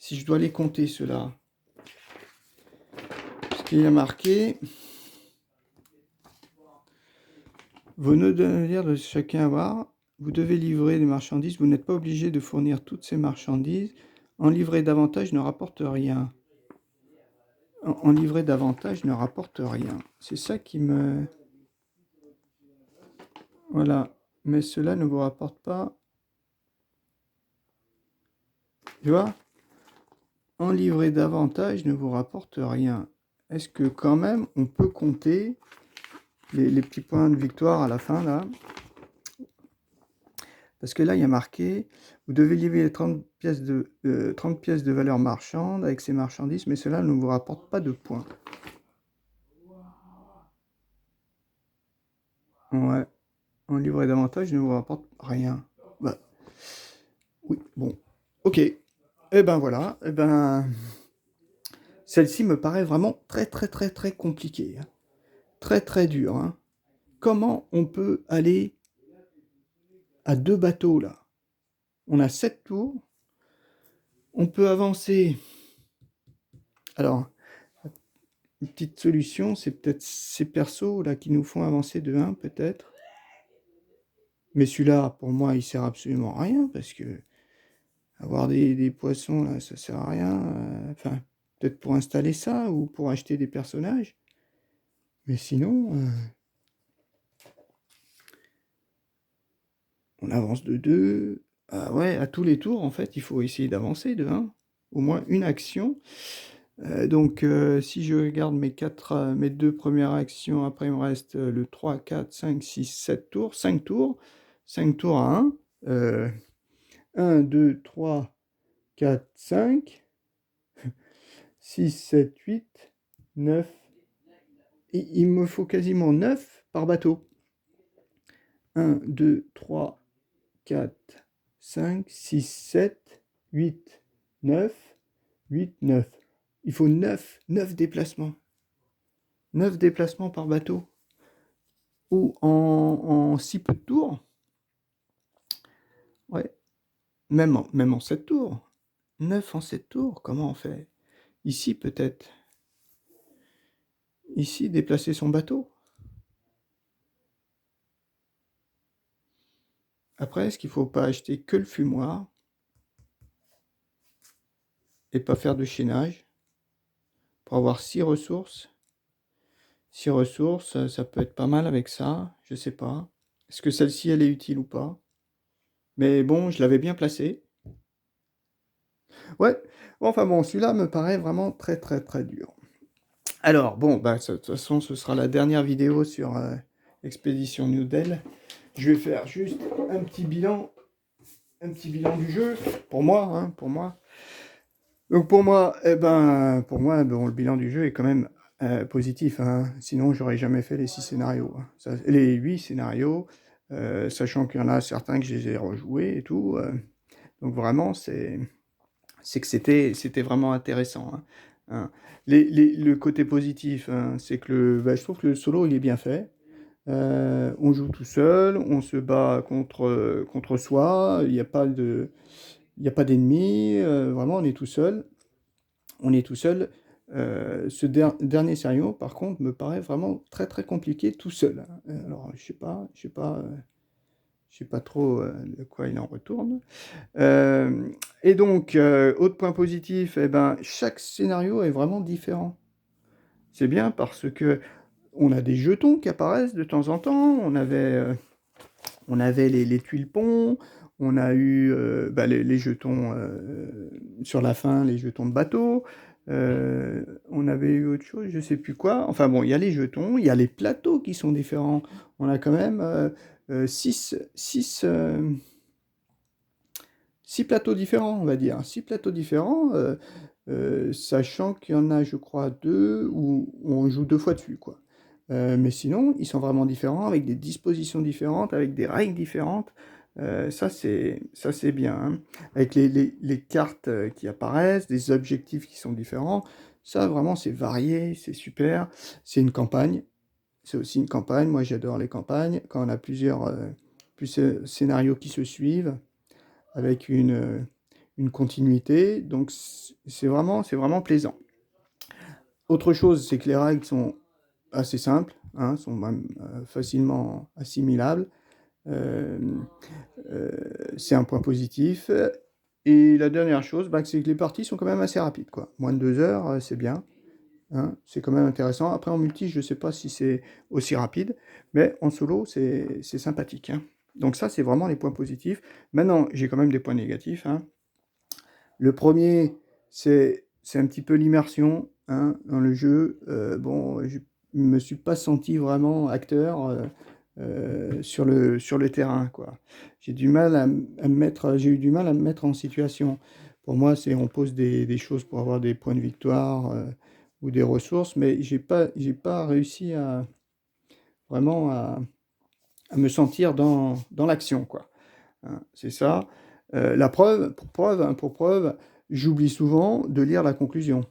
je dois les compter, ceux-là. Parce qu'il y a marqué... Vos nœuds de navire de chacun avoir. Vous devez livrer des marchandises. Vous n'êtes pas obligé de fournir toutes ces marchandises. En livrer davantage ne rapporte rien. En livrer davantage ne rapporte rien. C'est ça qui me... Voilà. Mais cela ne vous rapporte pas... Tu vois? En livrer davantage ne vous rapporte rien. Est-ce que quand même on peut compter les petits points de victoire à la fin là? Parce que là, il y a marqué, vous devez livrer 30 pièces de valeur marchande avec ces marchandises, mais cela ne vous rapporte pas de points. Ouais. En livrer davantage ne vous rapporte rien. Bah, oui, bon. Ok. Eh ben voilà. Eh ben, celle-ci me paraît vraiment très, très, très, très compliquée. Hein. Très, très dure. Hein. Comment on peut aller à 2 bateaux, là? On a 7 tours. On peut avancer. Alors, une petite solution, c'est peut-être ces persos là qui nous font avancer de 1 peut-être. Mais celui-là, pour moi, il sert absolument à rien parce que Avoir des poissons, là, ça sert à rien. Enfin, peut-être pour installer ça ou pour acheter des personnages. Mais sinon, on avance de 2. Ah ouais, à tous les tours, en fait, il faut essayer d'avancer de 1. Au moins une action. Donc, si je regarde mes 2 premières actions, après il me reste le 3, 4, 5, 6, 7 tours, 5 tours. 5 tours à 1. 1, 2, 3, 4, 5, 6, 7, 8, 9. Et il me faut quasiment 9 par bateau. 1, 2, 3, 4, 5, 6, 7, 8, 9, 8, 9. Il faut 9 déplacements. 9 déplacements par bateau. Ou en si peu de tours. Ouais, même en 7 tours. 9 en 7 tours, comment on fait? Ici, peut-être. Ici, déplacer son bateau. Après, est-ce qu'il ne faut pas acheter que le fumoir et pas faire de chaînage pour avoir 6 ressources? 6 ressources, ça peut être pas mal avec ça, je sais pas. Est-ce que celle-ci, elle est utile ou pas? Mais bon, je l'avais bien placée. Ouais, enfin bon, celui-là me paraît vraiment très très très dur. Alors, bon, bah, de toute façon, ce sera la dernière vidéo sur Expédition Noodle. Je vais faire juste un petit bilan du jeu, pour moi, hein, pour moi. Donc pour moi, bon, le bilan du jeu est quand même positif, hein. Sinon, j'aurais jamais fait les 6 scénarios, hein. Les 8 scénarios, sachant qu'il y en a certains que je les ai rejoués et tout. Donc vraiment, c'est que c'était vraiment intéressant, hein. Hein. Le côté positif, hein, c'est que je trouve que le solo, il est bien fait. On joue tout seul, on se bat contre soi, il n'y a pas d'ennemis, vraiment, on est tout seul. On est tout seul. Ce dernier scénario, par contre, me paraît vraiment très très compliqué tout seul, hein. Alors, je sais pas trop de quoi il en retourne. Et donc, autre point positif, eh ben, chaque scénario est vraiment différent. C'est bien parce que on a des jetons qui apparaissent de temps en temps. On avait les tuiles ponts, on a eu les jetons sur la fin, les jetons de bateau. On avait eu autre chose, je sais plus quoi. Enfin bon, il y a les jetons, il y a les plateaux qui sont différents. On a quand même 6 plateaux différents, on va dire. 6 plateaux différents, sachant qu'il y en a, je crois, 2 où on joue 2 fois dessus, quoi. Mais sinon, ils sont vraiment différents, avec des dispositions différentes, avec des règles différentes. Ça c'est bien, hein. Avec les cartes qui apparaissent, des objectifs qui sont différents. Ça, vraiment, c'est varié, c'est super. C'est une campagne. C'est aussi une campagne. Moi, j'adore les campagnes. Quand on a plusieurs scénarios qui se suivent avec une continuité. Donc c'est vraiment plaisant. Autre chose, c'est que les règles sont assez simples, hein, sont même facilement assimilables. Euh, c'est un point positif. Et la dernière chose, c'est que les parties sont quand même assez rapides, quoi. Moins de 2 heures, c'est bien, hein, c'est quand même intéressant. Après, en multi, je ne sais pas si c'est aussi rapide, mais en solo, c'est sympathique, hein. Donc ça, c'est vraiment les points positifs. Maintenant, j'ai quand même des points négatifs, hein. Le premier, c'est un petit peu l'immersion, hein, dans le jeu. Bon, je ne me suis pas senti vraiment acteur sur le terrain, quoi. J'ai du mal j'ai eu du mal à me mettre en situation. Pour moi, c'est on pose des choses pour avoir des points de victoire ou des ressources, mais j'ai pas réussi vraiment à me sentir dans l'action, quoi. Hein, c'est ça. La preuve, pour preuve, j'oublie souvent de lire la conclusion,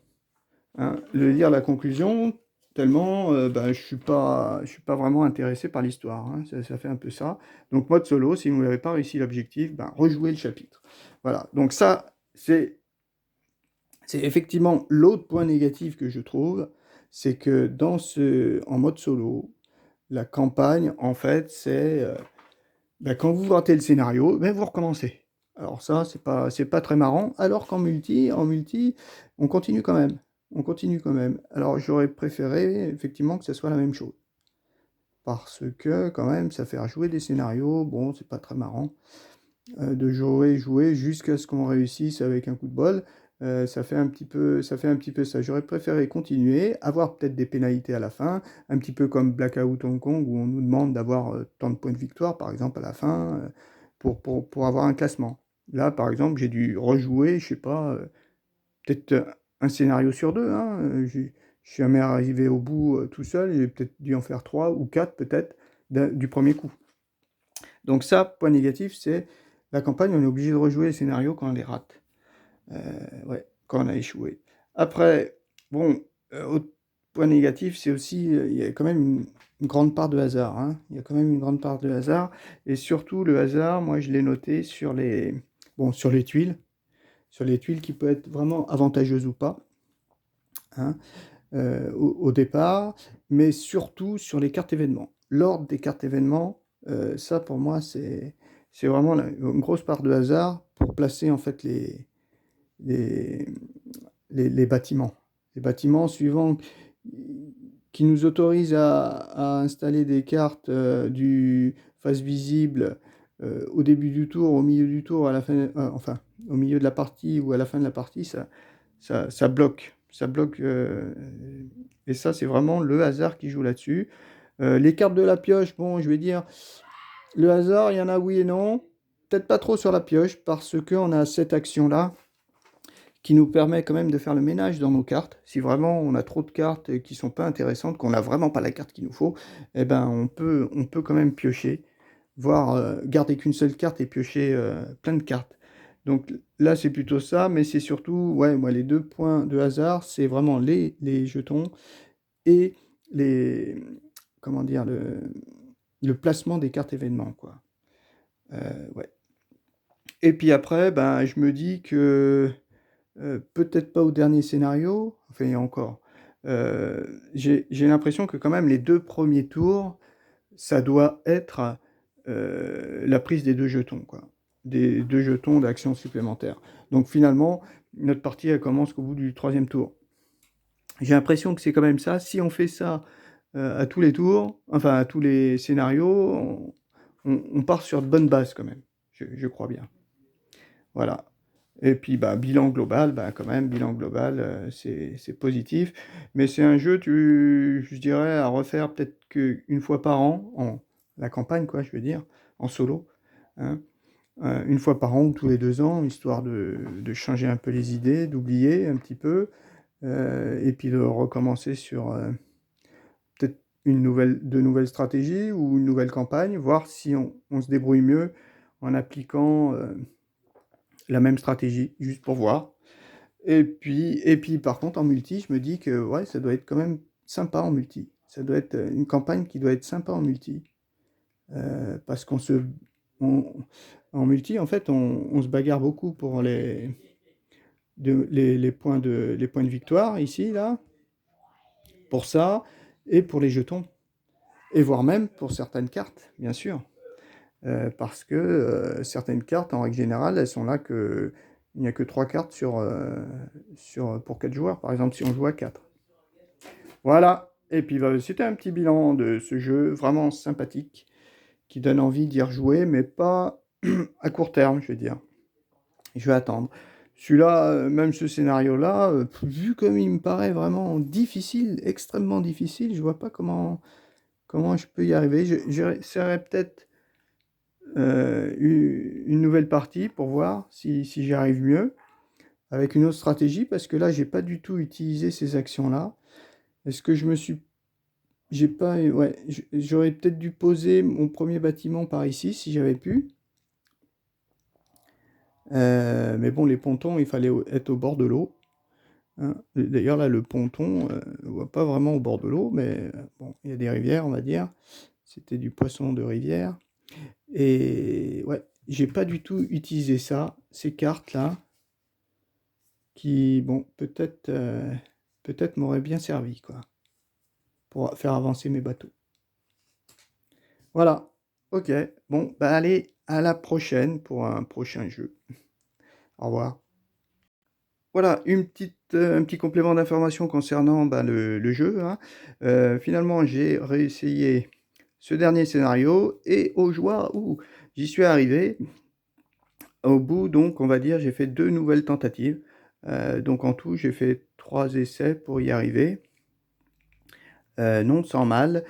hein. De lire la conclusion, tellement je suis pas vraiment intéressé par l'histoire, hein. Ça fait un peu ça. Donc mode solo, si vous n'avez pas réussi l'objectif, rejouez le chapitre. Voilà. Donc ça, c'est effectivement l'autre point négatif que je trouve, c'est que en mode solo, la campagne, en fait, c'est quand vous ratez le scénario, vous recommencez. Alors ça, c'est pas très marrant. Alors qu'en multi, on continue quand même. On continue quand même. Alors j'aurais préféré effectivement que ce soit la même chose. Parce que quand même, ça fait jouer des scénarios. Bon, c'est pas très marrant. De jouer jusqu'à ce qu'on réussisse avec un coup de bol. Ça fait un petit peu ça. J'aurais préféré continuer, avoir peut-être des pénalités à la fin, un petit peu comme Blackout Hong Kong où on nous demande d'avoir tant de points de victoire, par exemple, à la fin, pour avoir un classement. Là, par exemple, j'ai dû rejouer, je sais pas, peut-être un scénario sur deux, hein. Je suis jamais arrivé au bout tout seul, j'ai peut-être dû en faire trois ou quatre peut-être du premier coup. Donc ça, point négatif, c'est la campagne, on est obligé de rejouer les scénarios quand on les rate. Ouais, quand on a échoué. Après, bon, autre point négatif, c'est aussi, il y a quand même une grande part de hasard, hein. Il y a quand même une grande part de hasard. Et surtout, le hasard, moi, je l'ai noté bon, sur les tuiles qui peut être vraiment avantageuse ou pas, hein, au départ, mais surtout sur les cartes événements. L'ordre des cartes événements, ça, pour moi, c'est vraiment une grosse part de hasard pour placer, en fait, les, les bâtiments. Les bâtiments suivants qui nous autorisent à installer des cartes du face visible au début du tour, au milieu du tour, à la fin, enfin, au milieu de la partie ou à la fin de la partie, ça bloque. Ça bloque. Et ça, c'est vraiment le hasard qui joue là-dessus. Les cartes de la pioche, bon, je vais dire, le hasard, il y en a oui et non. Peut-être pas trop sur la pioche parce qu'on a cette action-là qui nous permet quand même de faire le ménage dans nos cartes. Si vraiment on a trop de cartes qui sont pas intéressantes, qu'on n'a vraiment pas la carte qu'il nous faut, eh ben on peut quand même piocher, voire garder qu'une seule carte et piocher plein de cartes. Donc là c'est plutôt ça, mais c'est surtout, ouais, moi les deux points de hasard, c'est vraiment les jetons et les, comment dire, le placement des cartes événements, quoi. Ouais. Et puis après, ben, je me dis que peut-être pas au dernier scénario, enfin et encore. J'ai l'impression que quand même les 2 premiers tours, ça doit être, la prise des 2 jetons, quoi. Des 2 jetons d'action supplémentaire. Donc finalement, notre partie, elle commence qu'au bout du troisième tour. J'ai l'impression que c'est quand même ça. Si on fait ça, à tous les tours, enfin à tous les scénarios, on part sur de bonnes bases quand même. Je crois bien. Voilà. Et puis, bah, bilan global, bah, quand même, bilan global, c'est positif. Mais c'est un jeu, je dirais, à refaire peut-être qu'une fois par an, la campagne, quoi, je veux dire, en solo, hein. Une fois par an ou tous les 2 ans, histoire de changer un peu les idées, d'oublier un petit peu, et puis de recommencer sur peut-être de nouvelles stratégies ou une nouvelle campagne, voir si on se débrouille mieux en appliquant la même stratégie, juste pour voir. Et puis par contre, en multi, je me dis que ouais, ça doit être quand même sympa en multi. Ça doit être une campagne qui doit être sympa en multi. Parce on- en multi, en fait, on se bagarre beaucoup pour les points de victoire, ici, là, pour ça, et pour les jetons. Et voire même pour certaines cartes, bien sûr. Parce que certaines cartes, en règle générale, elles sont là que il n'y a que 3 cartes pour 4 joueurs, par exemple, si on joue à 4. Voilà, et puis bah, c'était un petit bilan de ce jeu vraiment sympathique, qui donne envie d'y rejouer, mais pas à court terme, je veux dire. Je vais attendre. Celui-là, même ce scénario-là, vu comme il me paraît vraiment difficile, extrêmement difficile, je vois pas comment je peux y arriver. J'essaierai peut-être une nouvelle partie pour voir si j'y arrive mieux, avec une autre stratégie, parce que là, j'ai pas du tout utilisé ces actions-là. Est-ce que je me suis... J'ai pas... Ouais, j'aurais peut-être dû poser mon premier bâtiment par ici, si j'avais pu. Mais bon, les pontons, il fallait être au bord de l'eau, hein. D'ailleurs, là, le ponton, on voit pas vraiment au bord de l'eau, mais bon, il y a des rivières, on va dire. C'était du poisson de rivière. Et ouais, j'ai pas du tout utilisé ça, ces cartes-là, qui, bon, peut-être m'auraient bien servi, quoi, pour faire avancer mes bateaux. Voilà, ok, bon, bah allez, à la prochaine pour un prochain jeu. Au revoir. Voilà, un petit complément d'information concernant le jeu, hein. Finalement, j'ai réessayé ce dernier scénario et aux joies, j'y suis arrivé. Au bout, donc, on va dire, j'ai fait 2 nouvelles tentatives. Donc en tout, j'ai fait 3 essais pour y arriver. Non sans mal,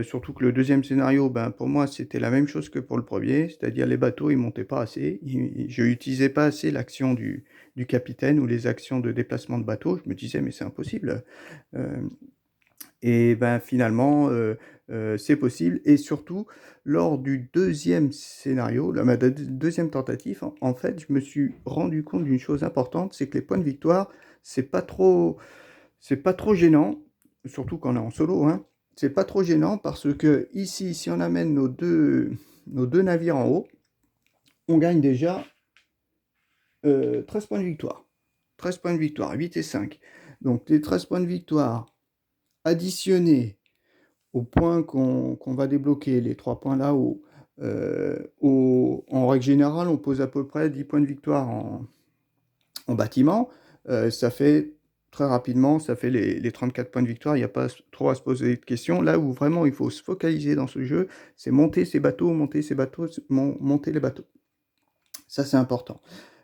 surtout que le deuxième scénario, pour moi, c'était la même chose que pour le premier, c'est-à-dire les bateaux, ils montaient pas assez. Je n'utilisais pas assez l'action du capitaine ou les actions de déplacement de bateau. Je me disais: «Mais c'est impossible». Hem Et finalement, c'est possible et surtout lors du deuxième scénario, ma deuxième tentative, en fait, je me suis rendu compte d'une chose importante, c'est que les points de victoire, c'est pas trop c'est pas trop gênant, surtout quand on est en solo, hein. C'est pas trop gênant parce que ici, si on amène nos deux navires en haut, on gagne déjà 13 points de victoire. 13 points de victoire, 8 et 5. Donc les 13 points de victoire additionnés aux points qu'on va débloquer, les 3 points là-haut, en règle générale, on pose à peu près 10 points de victoire en bâtiment. Ça fait très rapidement, ça fait les 34 points de victoire. Il n'y a pas trop à se poser de questions. Là où vraiment il faut se focaliser dans ce jeu, c'est monter ces bateaux, monter les bateaux. Ça, c'est important.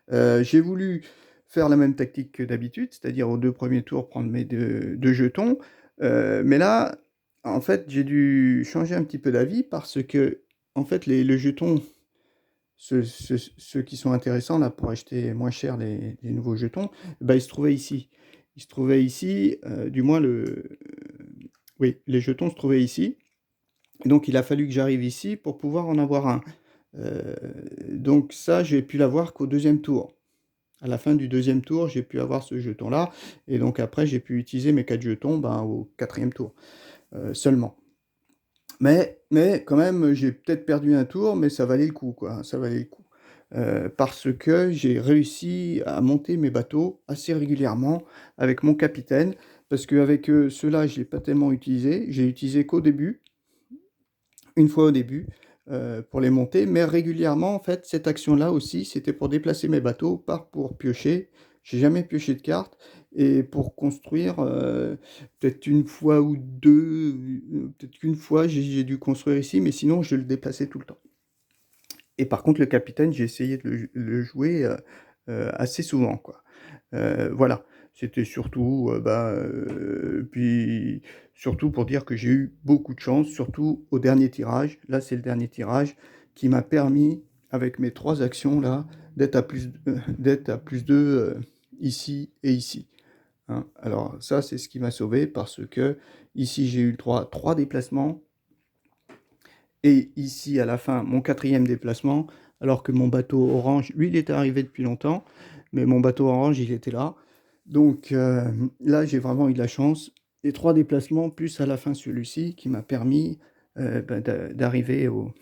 J'ai voulu faire la même tactique que d'habitude, c'est-à-dire aux 2 premiers tours prendre mes deux jetons. Mais là, en fait, j'ai dû changer un petit peu d'avis parce que, en fait, les jetons, ceux qui sont intéressants là pour acheter moins cher les nouveaux jetons, ils se trouvaient ici. Ils se trouvaient ici, du moins oui, les jetons se trouvaient ici. Donc il a fallu que j'arrive ici pour pouvoir en avoir un. Heu, donc ça, j'ai pu l'avoir qu'au deuxième tour. À la fin du deuxième tour, j'ai pu avoir ce jeton-là et donc après j'ai pu utiliser mes 4 jetons, au quatrième tour, seulement. Mais quand même, j'ai peut-être perdu un tour, mais ça valait le coup, quoi, hein, ça valait le coup. Parce que j'ai réussi à monter mes bateaux assez régulièrement avec mon capitaine, parce qu'avec, ceux-là, je l'ai pas tellement utilisé. J'ai utilisé qu'au début, une fois au début, pour les monter, mais régulièrement, en fait, cette action-là aussi, c'était pour déplacer mes bateaux, pas pour piocher. J'ai jamais pioché de cartes et pour construire, peut-être une fois ou 2, peut-être qu'une fois, j'ai dû construire ici, mais sinon je le déplaçais tout le temps. Et par contre, le capitaine, j'ai essayé de le jouer, assez souvent, quoi. Voilà, c'était surtout, puis surtout pour dire que j'ai eu beaucoup de chance, surtout au dernier tirage. Là, c'est le dernier tirage qui m'a permis, avec mes 3 actions là, d'être à +2, ici et ici, hein. Alors ça, c'est ce qui m'a sauvé parce que ici j'ai eu le droit à 3 déplacements et ici, à la fin, mon quatrième déplacement, alors que mon bateau orange, lui, il était arrivé depuis longtemps, mais mon bateau orange, il était là. Donc là, j'ai vraiment eu de la chance. Les 3 déplacements, plus à la fin celui-ci, qui m'a permis d'arriver au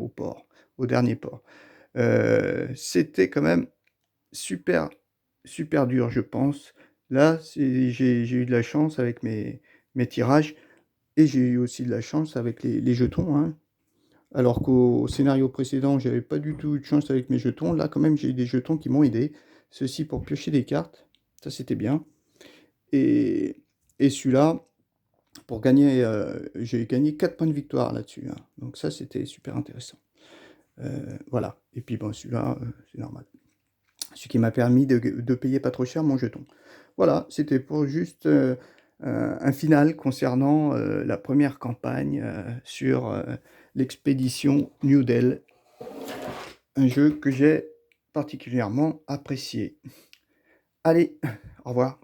port, au dernier port. C'était quand même super, super dur, je pense. Là, j'ai eu de la chance avec mes tirages et j'ai eu aussi de la chance avec les jetons, hein. Alors qu'au scénario précédent, j'avais pas du tout eu de chance avec mes jetons. Là, quand même, j'ai eu des jetons qui m'ont aidé. Ceci pour piocher des cartes, ça c'était bien. Et, et celui-là, pour gagner, j'ai gagné 4 points de victoire là-dessus, hein. Donc ça, c'était super intéressant. Voilà. Et puis bon, celui-là, c'est normal. Ce qui m'a permis de payer pas trop cher mon jeton. Voilà, c'était pour juste un final concernant la première campagne sur l'expédition New Del, un jeu que j'ai particulièrement apprécié. Allez, au revoir.